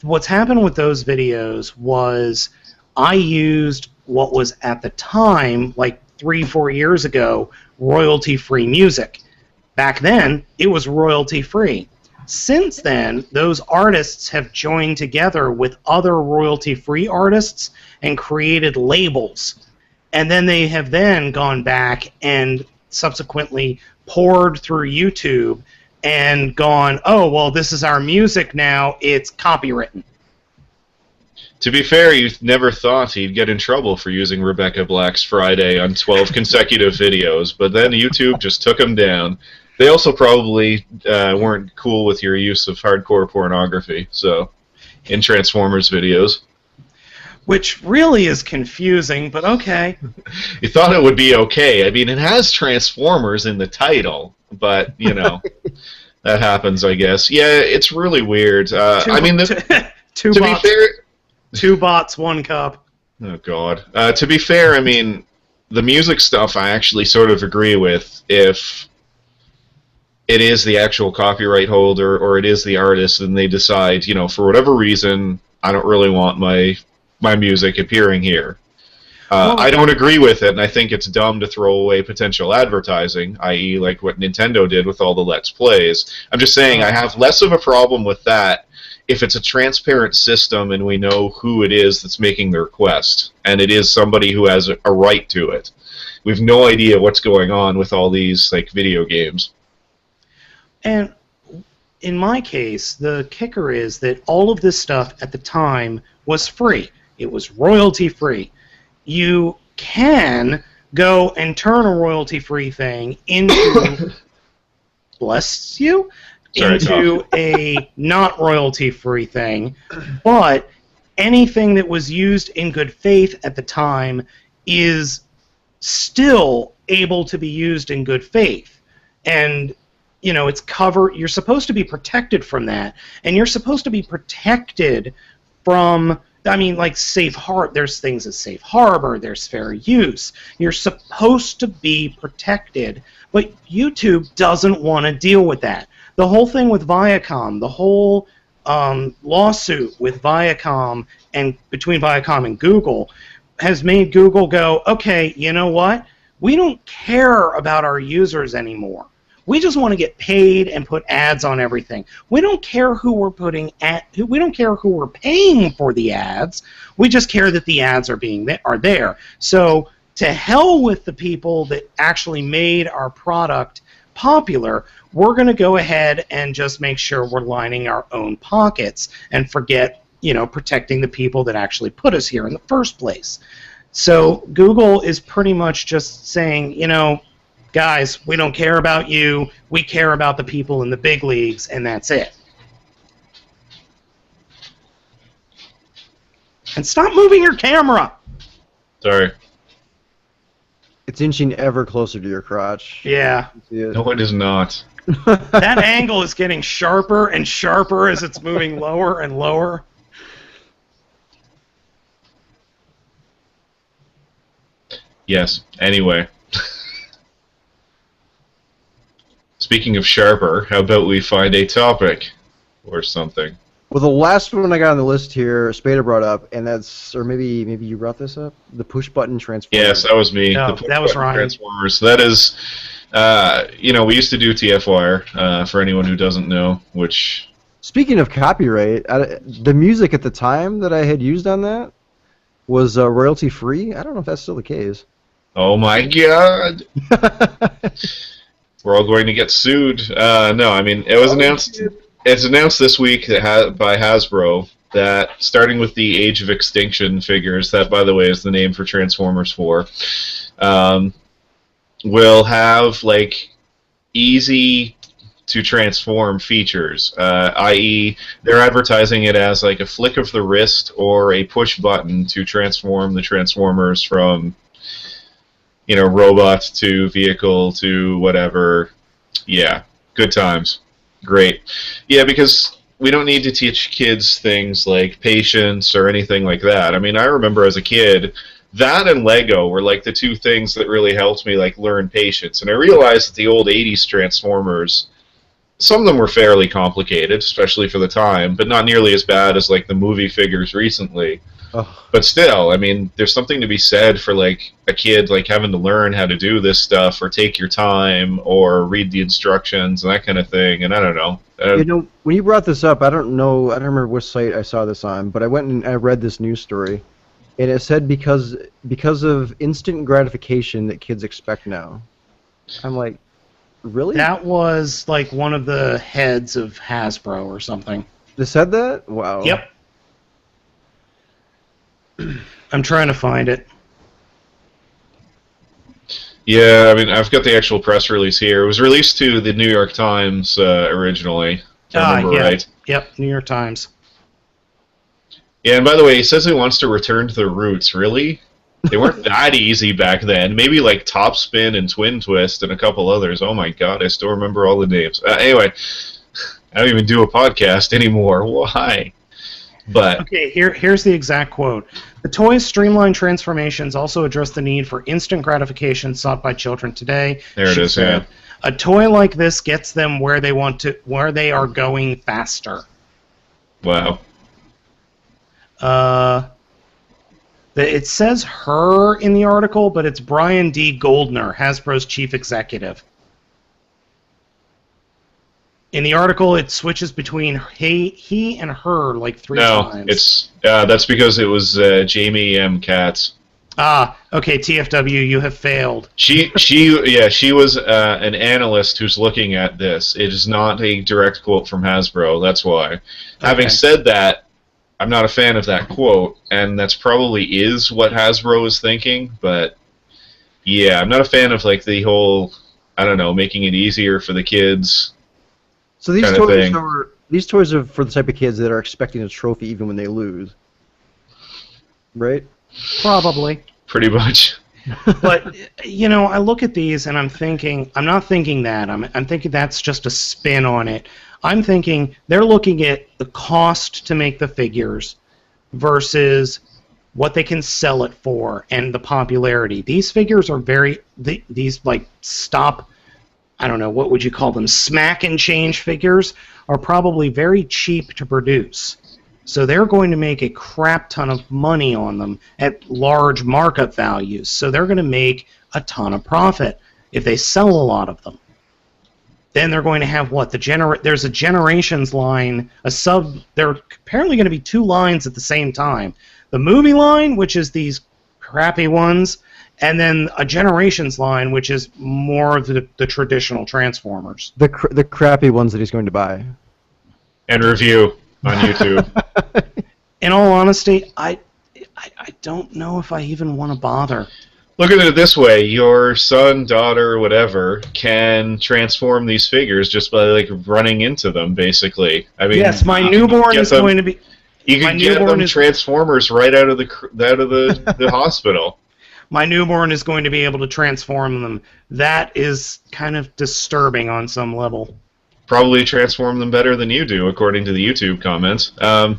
what's happened with those videos was I used what was at the time, like 3-4 years ago, royalty-free music. Back then, it was royalty-free. Since then, those artists have joined together with other royalty-free artists and created labels. And then they have then gone back and subsequently poured through YouTube and gone, oh, well, this is our music now, it's copywritten. To be fair, you never thought he'd get in trouble for using Rebecca Black's Friday on 12 consecutive videos, but then YouTube just took him down. They also probably weren't cool with your use of hardcore pornography, so, in Transformers videos. Which really is confusing, but okay. You thought it would be okay. I mean, it has Transformers in the title, but, that happens, I guess. Yeah, it's really weird. I mean, to be fair... 2 bots, 1 cup. Oh, God. To be fair, I mean, the music stuff I actually sort of agree with if it is the actual copyright holder or it is the artist and they decide, for whatever reason, I don't really want my music appearing here. I don't agree with it, and I think it's dumb to throw away potential advertising, i.e. like what Nintendo did with all the Let's Plays. I'm just saying I have less of a problem with that if it's a transparent system and we know who it is that's making the request, and it is somebody who has a right to it. We have no idea what's going on with all these video games. And in my case, the kicker is that all of this stuff at the time was free. It was royalty-free. You can go and turn a royalty-free thing into, bless you, into a not royalty-free thing, but anything that was used in good faith at the time is still able to be used in good faith. And it's covered. You're supposed to be protected from that, and you're supposed to be protected from, I mean, like safe harbor. There's things as safe harbor. There's fair use. You're supposed to be protected, but YouTube doesn't want to deal with that. The whole thing with Viacom, the whole lawsuit with Viacom and between Viacom and Google has made Google go, okay, you know what? We don't care about our users anymore. We just want to get paid and put ads on everything. We don't care who we're we don't care who we're paying for the ads. We just care that the ads are there. So to hell with the people that actually made our product popular. We're going to go ahead and just make sure we're lining our own pockets and forget, protecting the people that actually put us here in the first place. So Google is pretty much just saying, you know, guys, we don't care about you. We care about the people in the big leagues, and that's it. And stop moving your camera. Sorry. It's inching ever closer to your crotch. Yeah. No, it is not. That angle is getting sharper and sharper as it's moving lower and lower. Yes. Anyway. Speaking of sharper, how about we find a topic or something? Well, the last one I got on the list here, Spada brought up, and that's, or maybe you brought this up, the push button transformer. Yes, that was me. No, that was Ryan. Transformers. That is, you know, we used to do TFWire, for anyone who doesn't know, which... Speaking of copyright, the music at the time that I had used on that was royalty-free. I don't know if that's still the case. Oh my god! We're all going to get sued. No, I mean, it was announced... It's announced this week by Hasbro that, starting with the Age of Extinction figures, that, by the way, is the name for Transformers 4, will have, like, easy to transform features, i.e. they're advertising it as, like, a flick of the wrist or a push button to transform the Transformers from, you know, robot to vehicle to whatever. Yeah, good times. Great. Yeah, because we don't need to teach kids things like patience or anything like that. I mean, I remember as a kid, that and Lego were like the two things that really helped me like learn patience. And I realized that the old 80s Transformers, some of them were fairly complicated, especially for the time, but not nearly as bad as like the movie figures recently. Oh. But still, I mean, there's something to be said for like a kid like having to learn how to do this stuff or take your time or read the instructions and that kind of thing. And I don't know. You know, when you brought this up, I don't remember which site I saw this on, but I went and I read this news story, and it said because of instant gratification that kids expect now. I'm like, really? That was like one of the heads of Hasbro or something. They said that? Wow. Yep. I'm trying to find it. Yeah, I mean, I've got the actual press release here. It was released to the New York Times originally. If I remember right. Yep, New York Times. Yeah, and by the way, he says he wants to return to the roots. Really? They weren't that easy back then. Maybe like Top Spin and Twin Twist and a couple others. Oh my god, I still remember all the names. Anyway, I don't even do a podcast anymore. Why? But okay, here's the exact quote. The toy's streamlined transformations also address the need for instant gratification sought by children today. There it is, said. Yeah. A toy like this gets them where they they are going faster. Wow. It says her in the article, but it's Brian D. Goldner, Hasbro's chief executive. In the article, it switches between he and her like three times. No, it's that's because it was Jamie M. Katz. Ah, okay, TFW, you have failed. She was an analyst who's looking at this. It is not a direct quote from Hasbro. That's why. Okay. Having said that, I'm not a fan of that quote, and that's probably is what Hasbro is thinking. But yeah, I'm not a fan of like the whole, I don't know, making it easier for the kids. So these toys are for the type of kids that are expecting a trophy even when they lose, right? Probably. Pretty much. But you know, I look at these and I'm not thinking that. I'm thinking that's just a spin on it. I'm thinking they're looking at the cost to make the figures versus what they can sell it for and the popularity. These figures are these like stop. I don't know, what would you call them? Smack and change figures are probably very cheap to produce. So they're going to make a crap ton of money on them at large markup values. So they're going to make a ton of profit if they sell a lot of them. Then they're going to have what? There's a Generations line, there are apparently going to be two lines at the same time. The movie line, which is these crappy ones, and then a Generations line, which is more of the traditional Transformers. The crappy ones that he's going to buy. And review on YouTube. In all honesty, I don't know if I even want to bother. Look at it this way: your son, daughter, whatever, can transform these figures just by like running into them. Basically, I mean, yes, my newborn is going to be. You can get them Transformers right out of the hospital. My newborn is going to be able to transform them. That is kind of disturbing on some level. Probably transform them better than you do, according to the YouTube comments. Good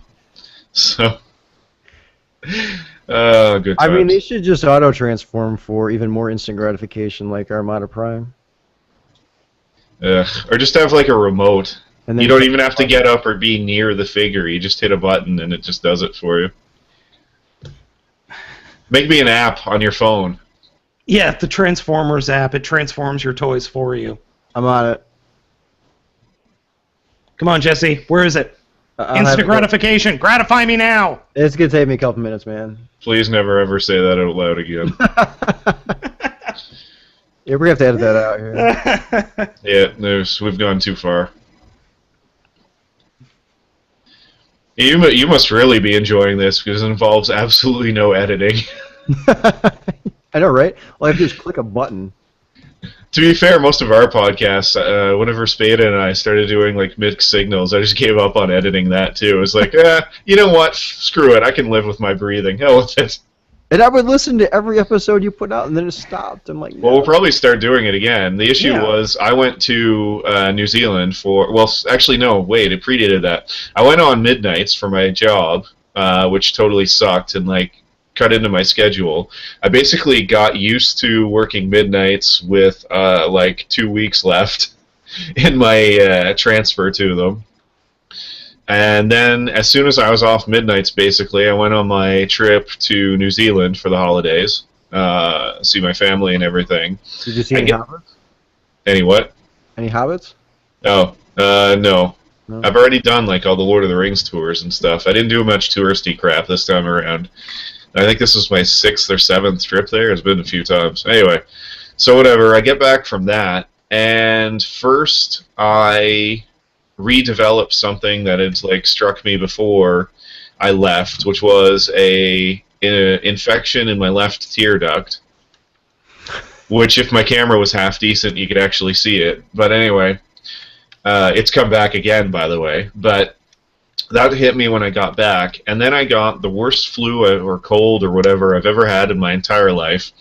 times. I mean, they should just auto-transform for even more instant gratification, like Armada Prime. Or just have like a remote. And then you don't even have to get up or be near the figure. You just hit a button and it just does it for you. Make me an app on your phone. Yeah, the Transformers app. It transforms your toys for you. I'm on it. Come on, Jesse. Where is it? Instant gratification. Gratify me now. It's going to take me a couple minutes, man. Please never ever say that out loud again. Yeah, we're going to have to edit that out here. Yeah, we've gone too far. You must really be enjoying this because it involves absolutely no editing. I know, right? All I have to do is click a button. To be fair, most of our podcasts, whenever Spada and I started doing like mixed signals, I just gave up on editing that too. It was like, you know what? Screw it. I can live with my breathing. Hell with it. And I would listen to every episode you put out, and then it stopped. I'm like, no. Well, we'll probably start doing it again. The issue was I went to New Zealand for, well, actually, no, wait, it predated that. I went on midnights for my job, which totally sucked and, like, cut into my schedule. I basically got used to working midnights with, like, 2 weeks left in my transfer to them. And then, as soon as I was off midnights, basically, I went on my trip to New Zealand for the holidays, see my family and everything. Did you see any hobbits? Any what? Any hobbits? Oh, no. No. I've already done, like, all the Lord of the Rings tours and stuff. I didn't do much touristy crap this time around. I think this was my 6th or 7th trip there. It's been a few times. Anyway, so whatever. I get back from that, and first I redeveloped something that had like struck me before I left, which was a infection in my left tear duct. Which, if my camera was half decent, you could actually see it. But anyway, it's come back again, by the way. But that hit me when I got back, and then I got the worst flu or cold or whatever I've ever had in my entire life.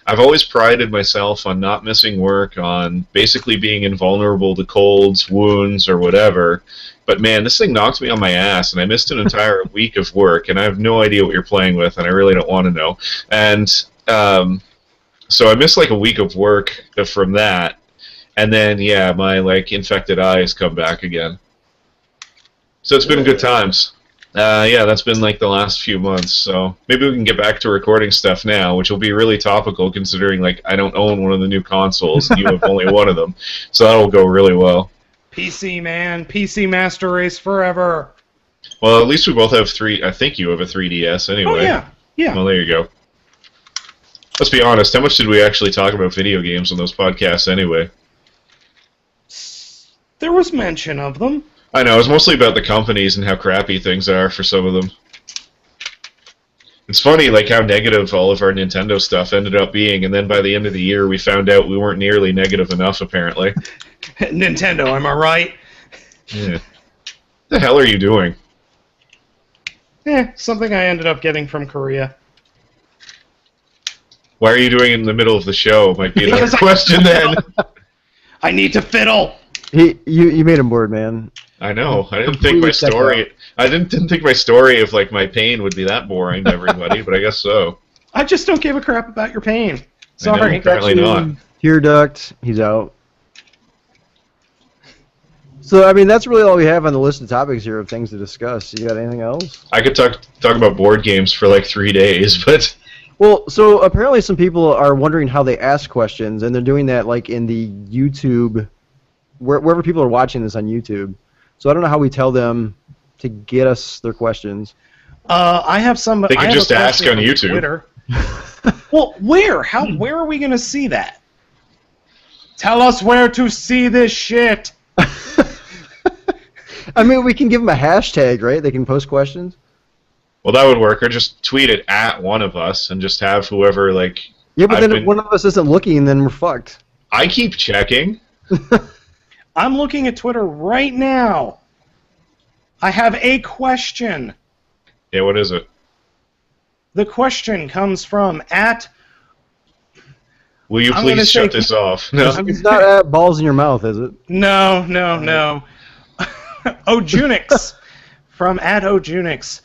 I've always prided myself on not missing work, on basically being invulnerable to colds, wounds, or whatever. But man, this thing knocked me on my ass, and I missed an entire week of work, and I have no idea what you're playing with, and I really don't want to know. And so I missed like a week of work from that, and then yeah, my like infected eyes come back again. So it's been good times. Yeah, that's been like the last few months. So maybe we can get back to recording stuff now, which will be really topical considering like I don't own one of the new consoles and you have only one of them. So that'll go really well. PC, man. PC Master Race forever. Well, at least we both have I think you have a 3DS anyway. Oh, yeah. Yeah. Well, there you go. Let's be honest. How much did we actually talk about video games on those podcasts anyway? There was mention of them. I know, it was mostly about the companies and how crappy things are for some of them. It's funny, like, how negative all of our Nintendo stuff ended up being, and then by the end of the year we found out we weren't nearly negative enough, apparently. Nintendo, am I right? Yeah. What the hell are you doing? Something I ended up getting from Korea. Why are you doing it in the middle of the show? Might be another question then. I need to fiddle! You made him bored, man. I know. I didn't think my story. I didn't think my story of like my pain would be that boring to everybody, but I guess so. I just don't give a crap about your pain. Sorry. I know, apparently not. Tear duct. He's out. So I mean, that's really all we have on the list of topics here of things to discuss. You got anything else? I could talk about board games for like 3 days, but. Well, so apparently some people are wondering how they ask questions, and they're doing that like in the YouTube, wherever people are watching this on YouTube. So I don't know how we tell them to get us their questions. I have some. They can just ask on YouTube. Twitter. Well, where? Where are we going to see that? Tell us where to see this shit. I mean, we can give them a hashtag, right? They can post questions. Well, that would work. Or just tweet it at one of us and just have whoever, like... Yeah, but then if one of us isn't looking, then we're fucked. I keep checking. I'm looking at Twitter right now. I have a question. Yeah, what is it? The question comes from at... Will you please shut this off? No. It's not at balls in your mouth, is it? No. Ojunix. From at Ojunix.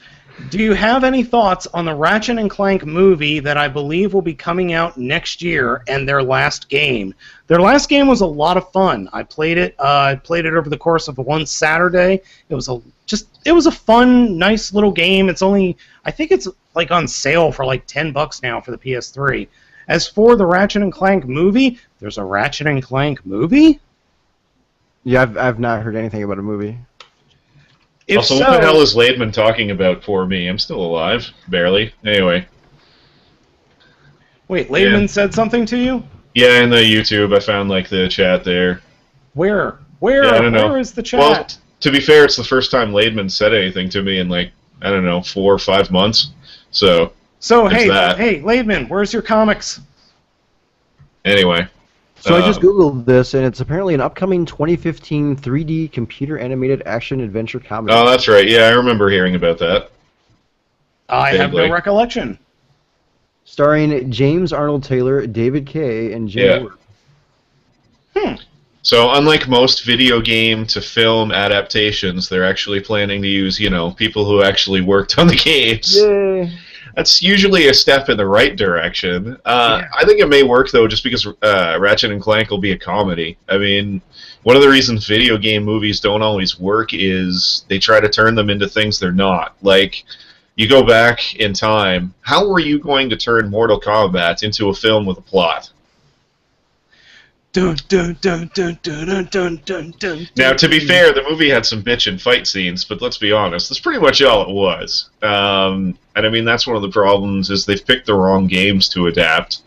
Do you have any thoughts on the Ratchet and Clank movie that I believe will be coming out next year and their last game? Their last game was a lot of fun. I played it. I played it over the course of one Saturday. It was a fun, nice little game. I think it's like on sale for like $10 now for the PS3. As for the Ratchet and Clank movie, there's a Ratchet and Clank movie? Yeah, I've not heard anything about a movie. If what the hell is Laidman talking about for me? I'm still alive. Barely. Anyway. Wait, Laidman said something to you? Yeah, in the YouTube, I found, like, the chat there. Where? Yeah, I don't know. Where is the chat? Well, to be fair, it's the first time Laidman said anything to me in, like, I don't know, 4 or 5 months. So hey, Laidman, where's your comics? Anyway. So I just Googled this, and it's apparently an upcoming 2015 3D computer-animated action-adventure comedy. Oh, that's right. Yeah, I remember hearing about that. I have no recollection. Starring James Arnold Taylor, David Kay, and Jim Ward. So, unlike most video game to film adaptations, they're actually planning to use, people who actually worked on the games. Yay! That's usually a step in the right direction. I think it may work, though, just because Ratchet and Clank will be a comedy. I mean, one of the reasons video game movies don't always work is they try to turn them into things they're not. Like, you go back in time, how were you going to turn Mortal Kombat into a film with a plot? Dun, dun, dun, dun, dun, dun, dun, dun, Now, to be fair, the movie had some bitchin' fight scenes, but let's be honest, that's pretty much all it was. And I mean, that's one of the problems, is they've picked the wrong games to adapt.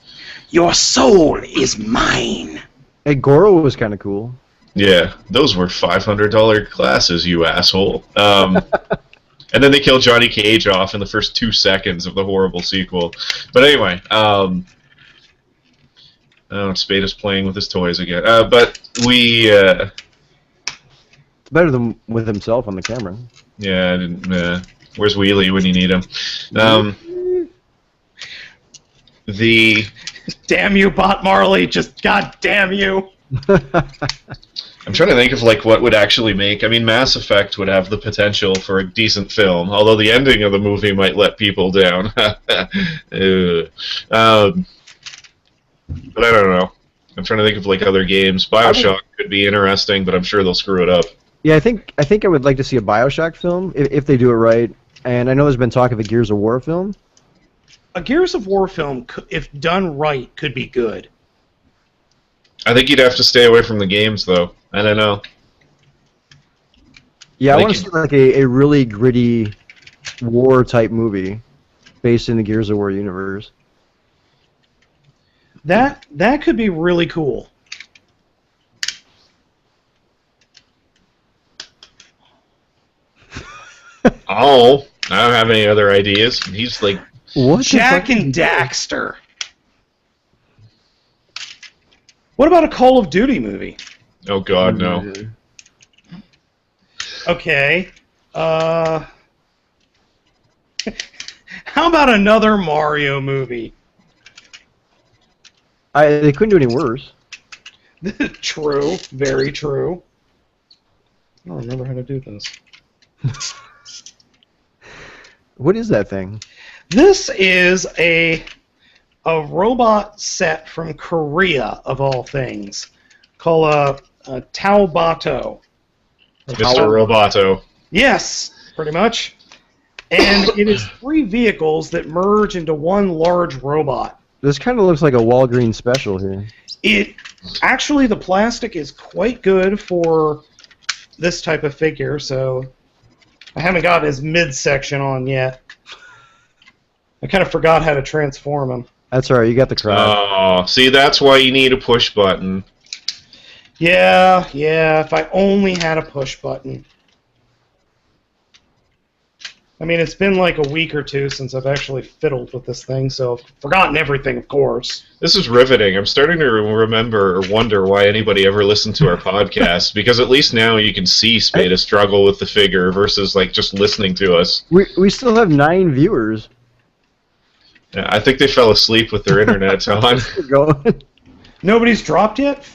Your soul is mine. Hey, Goro was kind of cool. Yeah, those were $500 glasses, you asshole. And then they killed Johnny Cage off in the first 2 seconds of the horrible sequel. But anyway, Spade is playing with his toys again. But we... It's better than with himself on the camera. Yeah, I didn't... where's Wheelie when you need him? The... Damn you, Bot Marley! Just goddamn you! I'm trying to think of what would actually make... I mean, Mass Effect would have the potential for a decent film, although the ending of the movie might let people down. But I don't know. I'm trying to think of other games. BioShock could be interesting, but I'm sure they'll screw it up. Yeah, I think I would like to see a BioShock film if they do it right. And I know there's been talk of a Gears of War film. A Gears of War film, if done right, could be good. I think you'd have to stay away from the games, though. I don't know. Yeah, I want to see a really gritty war type movie based in the Gears of War universe. That could be really cool. Oh, I don't have any other ideas. He's like... What Jack and Daxter. What about a Call of Duty movie? Oh God, no. Okay. How about another Mario movie? They couldn't do any worse. True. Very true. I don't remember how to do this. What is that thing? This is a robot set from Korea, of all things, called a Taobato. Mr. Roboto. Yes, pretty much. And it is 3 vehicles that merge into one large robot. This kind of looks like a Walgreens special here. Actually, the plastic is quite good for this type of figure, so I haven't got his midsection on yet. I kind of forgot how to transform him. That's alright, you got the crowd. Oh, see, that's why you need a push button. Yeah, if I only had a push button. I mean, it's been like a week or two since I've actually fiddled with this thing, so I've forgotten everything, of course. This is riveting. I'm starting to remember or wonder why anybody ever listened to our podcast, because at least now you can see Spada struggle with the figure versus like just listening to us. We still have 9 viewers. Yeah, I think they fell asleep with their internet on. Going. Nobody's dropped yet?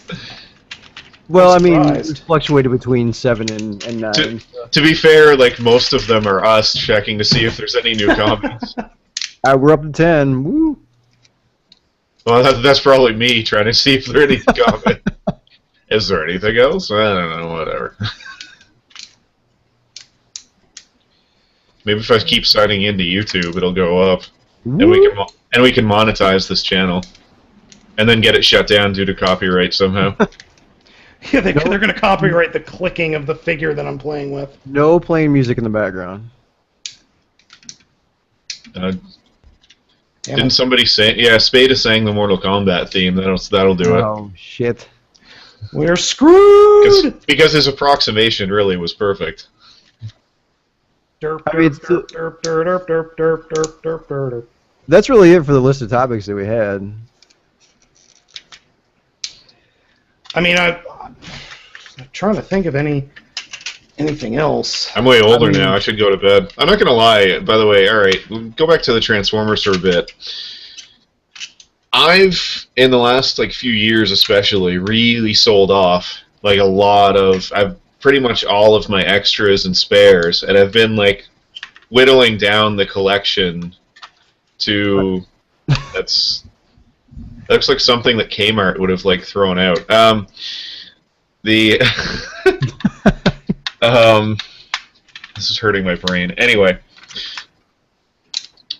Well, I mean, surprised. it's fluctuated between 7 and 9. To be fair, like most of them are us checking to see if there's any new comments. We're up to 10. Woo! Well, that's probably me trying to see if there are any comments. Is there anything else? I don't know, whatever. Maybe if I keep signing into YouTube, it'll go up, and we can monetize this channel, and then get it shut down due to copyright somehow. Yeah, they're going to copyright the clicking of the figure that I'm playing with. No playing music in the background. Didn't somebody say? Yeah, Spada sang the Mortal Kombat theme. That'll do it. Oh shit! We're screwed. Because his approximation really was perfect. Derp, I mean, derp, derp, derp, derp, derp, derp, derp, derp. That's really it for the list of topics that we had. I mean, I'm trying to think of anything else. I'm way older now. I should go to bed. I'm not gonna lie. By the way, all right, we'll go back to the Transformers for a bit. I've in the last like few years, especially, really sold off like a lot of. I've pretty much all of my extras and spares, and I've been like whittling down the collection to. That looks like something that Kmart would have like thrown out. This is hurting my brain. Anyway,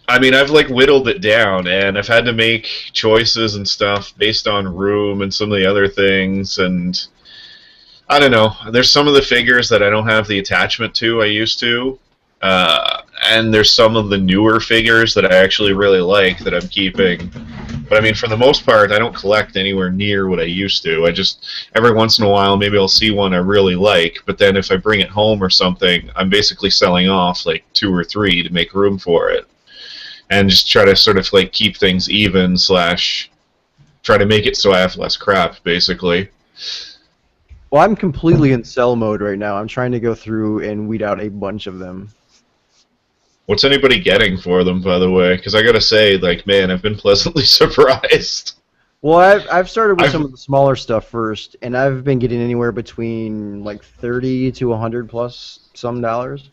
I mean, I've like whittled it down, and I've had to make choices and stuff based on room and some of the other things, and I don't know. There's some of the figures that I don't have the attachment to I used to, and there's some of the newer figures that I actually really like that I'm keeping. But I mean, for the most part, I don't collect anywhere near what I used to. I just, every once in a while, maybe I'll see one I really like, but then if I bring it home or something, I'm basically selling off like 2 or 3 to make room for it. And just try to sort of like keep things even / try to make it so I have less crap, basically. Well, I'm completely in sell mode right now. I'm trying to go through and weed out a bunch of them. What's anybody getting for them, by the way? Because I gotta say, like, man, I've been pleasantly surprised. Well, I've started with some of the smaller stuff first, and I've been getting anywhere between like 30 to 100 plus some dollars.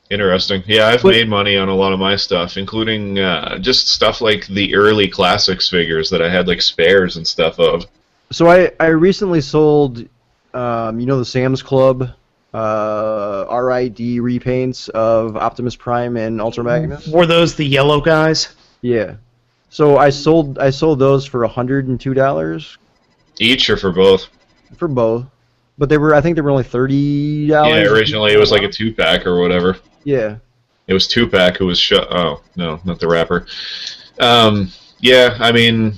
Interesting. Yeah, I've made money on a lot of my stuff, including just stuff like the early classics figures that I had like spares and stuff of. So I recently sold, you know, the Sam's Club RID repaints of Optimus Prime and Ultra Magnus. Were those the yellow guys? Yeah. So I sold those for $102 Each or for both? for both, but I think they were only $30. Yeah, originally it was like a 2-pack or whatever. Yeah. It was 2-pack who was shut. Oh no, not the rapper. Yeah, I mean,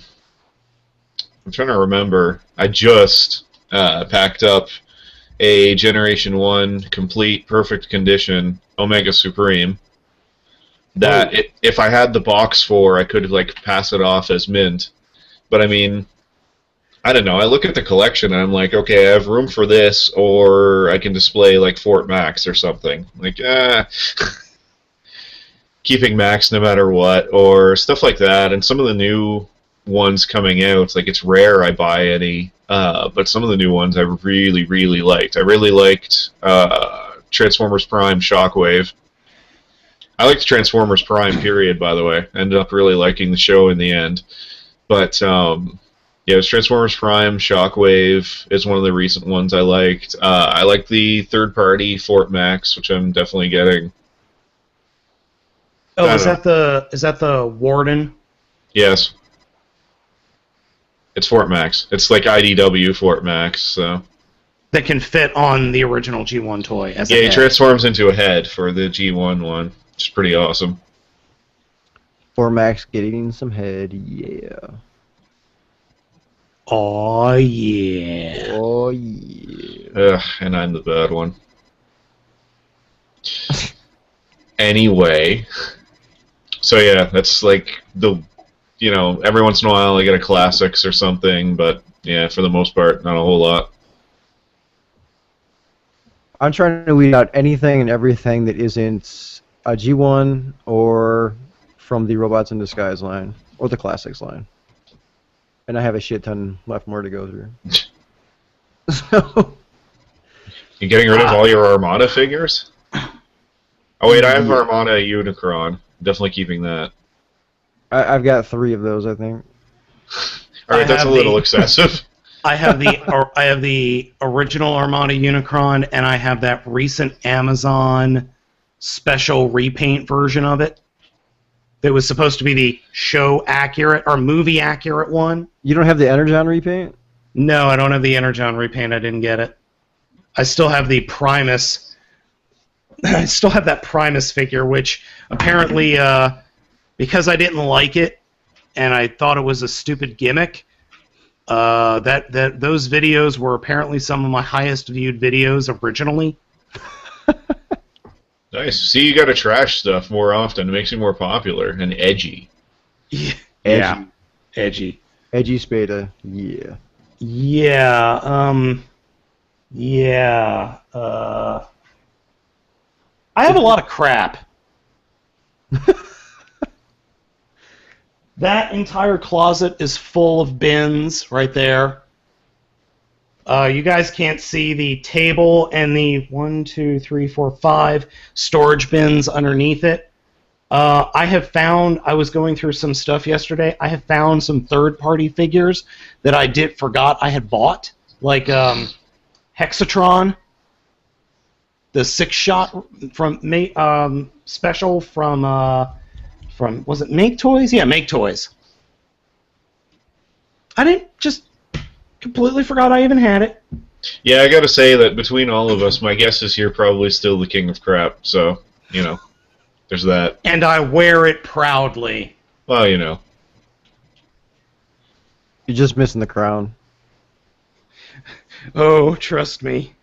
I'm trying to remember. I just packed up a Generation 1 complete, perfect condition Omega Supreme that if I had the box for, I could like pass it off as mint. But I mean, I don't know. I look at the collection and I'm like, okay, I have room for this, or I can display like Fort Max or something. Like, keeping Max no matter what, or stuff like that. And some of the new ones coming out, like it's rare I buy any. But some of the new ones I really, really liked. I really liked Transformers Prime Shockwave. I liked Transformers Prime, period, by the way. I ended up really liking the show in the end. But, yeah, it was Transformers Prime Shockwave is one of the recent ones I liked. I like the third-party Fort Max, which I'm definitely getting. Oh, is that the Warden? Yes. It's Fort Max. It's like IDW Fort Max, so. That can fit on the original G1 toy. As yeah, he transforms into a head for the G1 one, which is pretty awesome. Fort Max getting some head, yeah. Oh yeah. Oh yeah. Ugh, and I'm the bad one. anyway. So yeah, that's like every once in a while I get a classics or something, but yeah, for the most part, not a whole lot. I'm trying to weed out anything and everything that isn't a G1 or from the Robots in Disguise line or the Classics line. And I have a shit ton left more to go through. So, You getting rid of all your Armada figures? Oh wait, I have Armada Unicron. Definitely keeping that. I've got 3 of those, I think. All right, that's a little excessive. I have the original Armada Unicron, and I have that recent Amazon special repaint version of it. That was supposed to be the show accurate or movie accurate one. You don't have the Energon repaint? No, I don't have the Energon repaint. I didn't get it. I still have the Primus. I still have that Primus figure, which apparently, because I didn't like it and I thought it was a stupid gimmick, those videos were apparently some of my highest viewed videos originally. Nice. See, you got to trash stuff more often. It makes you more popular and edgy. Yeah. Edgy. Edgy Spada. Yeah. Yeah. Yeah. I have a lot of crap. That entire closet is full of bins right there. You guys can't see the table and the 1, 2, 3, 4, 5 storage bins underneath it. I was going through some stuff yesterday. I have found some third-party figures that I forgot I had bought, like Hexatron, the 6-shot from special from was it Make Toys? Yeah, Make Toys. I didn't just completely forgot I even had it. Yeah, I gotta say that between all of us, my guess is you're probably still the king of crap. So there's that. And I wear it proudly. Well, You're just missing the crown. Oh, trust me.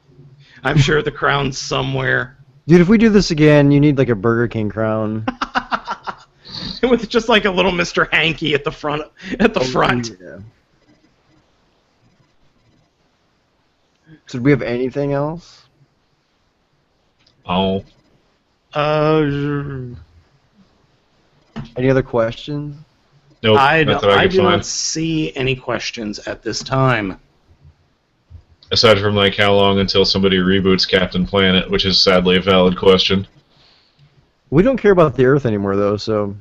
I'm sure the crown's somewhere. Dude, if we do this again, you need like a Burger King crown. With just like a little Mr. Hanky at the front. Yeah. So do we have anything else? Oh. Any other questions? Nope. I not that I do could find. not see any questions at this time. Aside from like how long until somebody reboots Captain Planet, which is sadly a valid question. We don't care about the Earth anymore, though. So.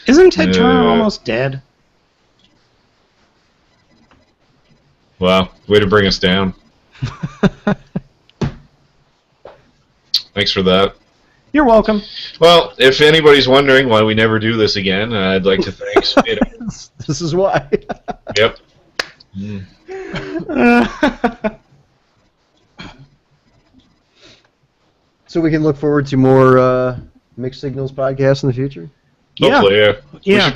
Isn't Ted Turner almost dead? Wow, way to bring us down. Thanks for that. You're welcome. Well, if anybody's wondering why we never do this again, I'd like to thank Spada. This is why. Yep. So we can look forward to more Mixed Signals podcasts in the future? Hopefully, yeah. Yeah.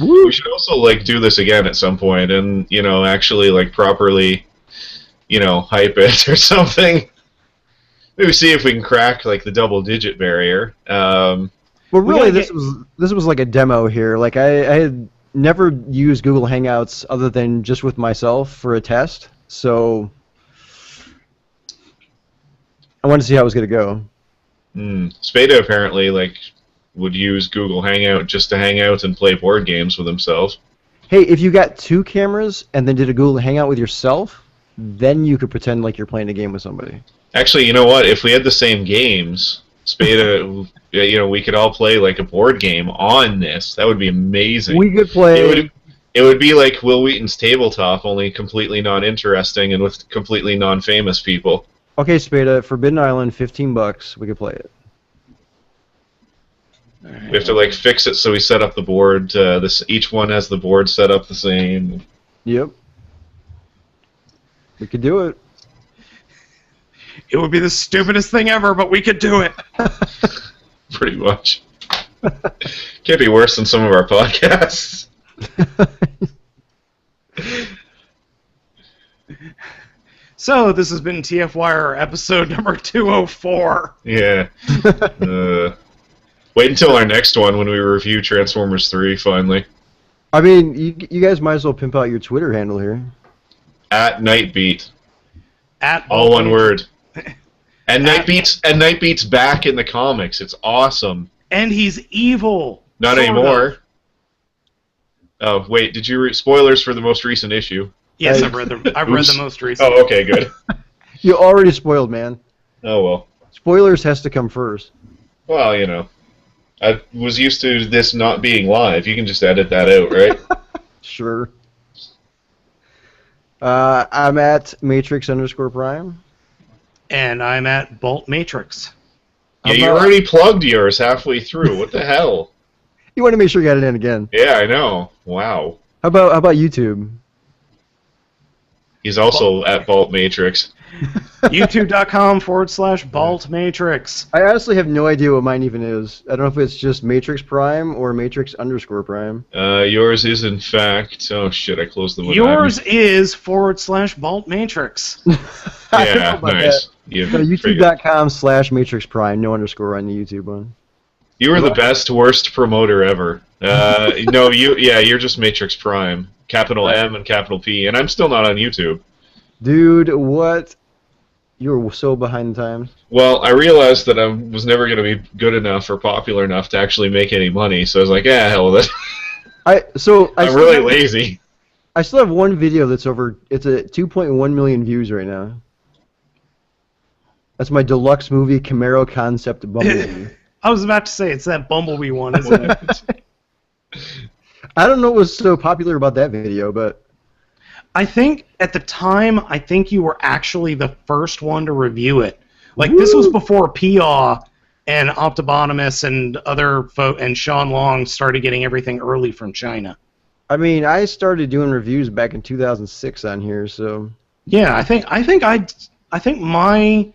We should also like do this again at some point, and actually like properly, hype it or something. Maybe see if we can crack like the double-digit barrier. Well, really, this was like a demo here. Like I had never used Google Hangouts other than just with myself for a test, so I wanted to see how it was gonna go. Spada apparently would use Google Hangout just to hang out and play board games with himself. Hey, if you got 2 cameras and then did a Google Hangout with yourself, then you could pretend like you're playing a game with somebody. Actually, you know what? If we had the same games, Spada, we could all play like a board game on this. That would be amazing. We could play. It would be like Will Wheaton's Tabletop, only completely non-interesting and with completely non-famous people. Okay, Spada, Forbidden Island, $15. We could play it. We have to fix it so we set up the board. Each one has the board set up the same. Yep. We could do it. It would be the stupidest thing ever, but we could do it. Pretty much. Can't be worse than some of our So, this has been TF Wire episode number 204. Yeah. Wait until our next one when we review Transformers 3, finally. I mean, you guys might as well pimp out your Twitter handle here. At Nightbeat. At all one word. And Nightbeat's back in the comics. It's awesome. And he's evil. Not anymore. Oh, wait, did you spoilers for the most recent issue? Yes, I've read the most recent. Oh, okay, good. You already spoiled, man. Oh, well. Spoilers has to come first. Well, you know. I was used to this not being live. You can just edit that out, right? Sure. I'm at Matrix_Prime. And I'm at Bolt Matrix. Yeah, you already plugged yours halfway through. What the hell? You want to make sure you got it in again. Yeah, I know. Wow. How about YouTube? He's also at Bolt Matrix. YouTube.com/Bolt Matrix. I honestly have no idea what mine even is. I don't know if it's just MatrixPrime or Matrix_Prime. Yours is, in fact... Oh, shit, I closed the window. Yours is /Bolt Matrix. Yeah, nice. Go to YouTube.com/MatrixPrime. No underscore on the YouTube one. You are the best, worst promoter ever. No, you're just Matrix Prime. Capital M and capital P, and I'm still not on YouTube. Dude, what? You're so behind the times. Well, I realized that I was never going to be good enough or popular enough to actually make any money, so I was like, yeah, hell with it. I'm really lazy. I still have one video that's over, it's at 2.1 million views right now. That's my deluxe movie Camaro concept Bumblebee. I was about to say, it's that Bumblebee one, isn't it? I don't know what was so popular about that video, but... I think, at the time, you were actually the first one to review it. Like, this was before P.A. and Optibotimus and other and Sean Long started getting everything early from China. I mean, I started doing reviews back in 2006 on here, so... Yeah, I think my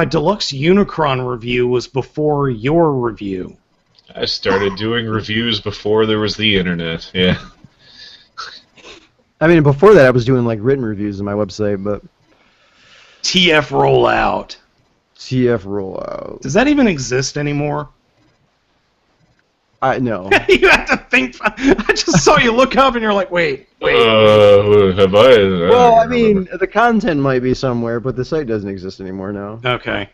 Deluxe Unicron review was before your review. I started doing reviews before there was the internet, yeah. I mean, before that I was doing, like, written reviews on my website, but... TF Rollout. TF Rollout. Does that even exist anymore? No. You have to think... I just saw you look up and you're like, wait. Have I? Well, I mean, the content might be somewhere, but the site doesn't exist anymore now. Okay.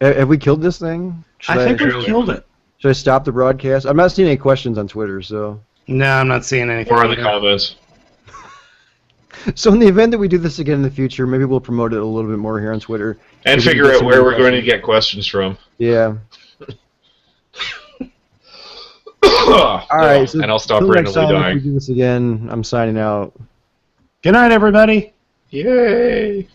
Have we killed this thing? I think we've killed it. Should I stop the broadcast? I'm not seeing any questions on Twitter, so... No, I'm not seeing anything. Or in the comments. So in the event that we do this again in the future, maybe we'll promote it a little bit more here on Twitter. And figure out where we're going to get questions from. Yeah. Alright, so and I'll stop randomly dying. If we do this again, I'm signing out. Good night, everybody. Yay!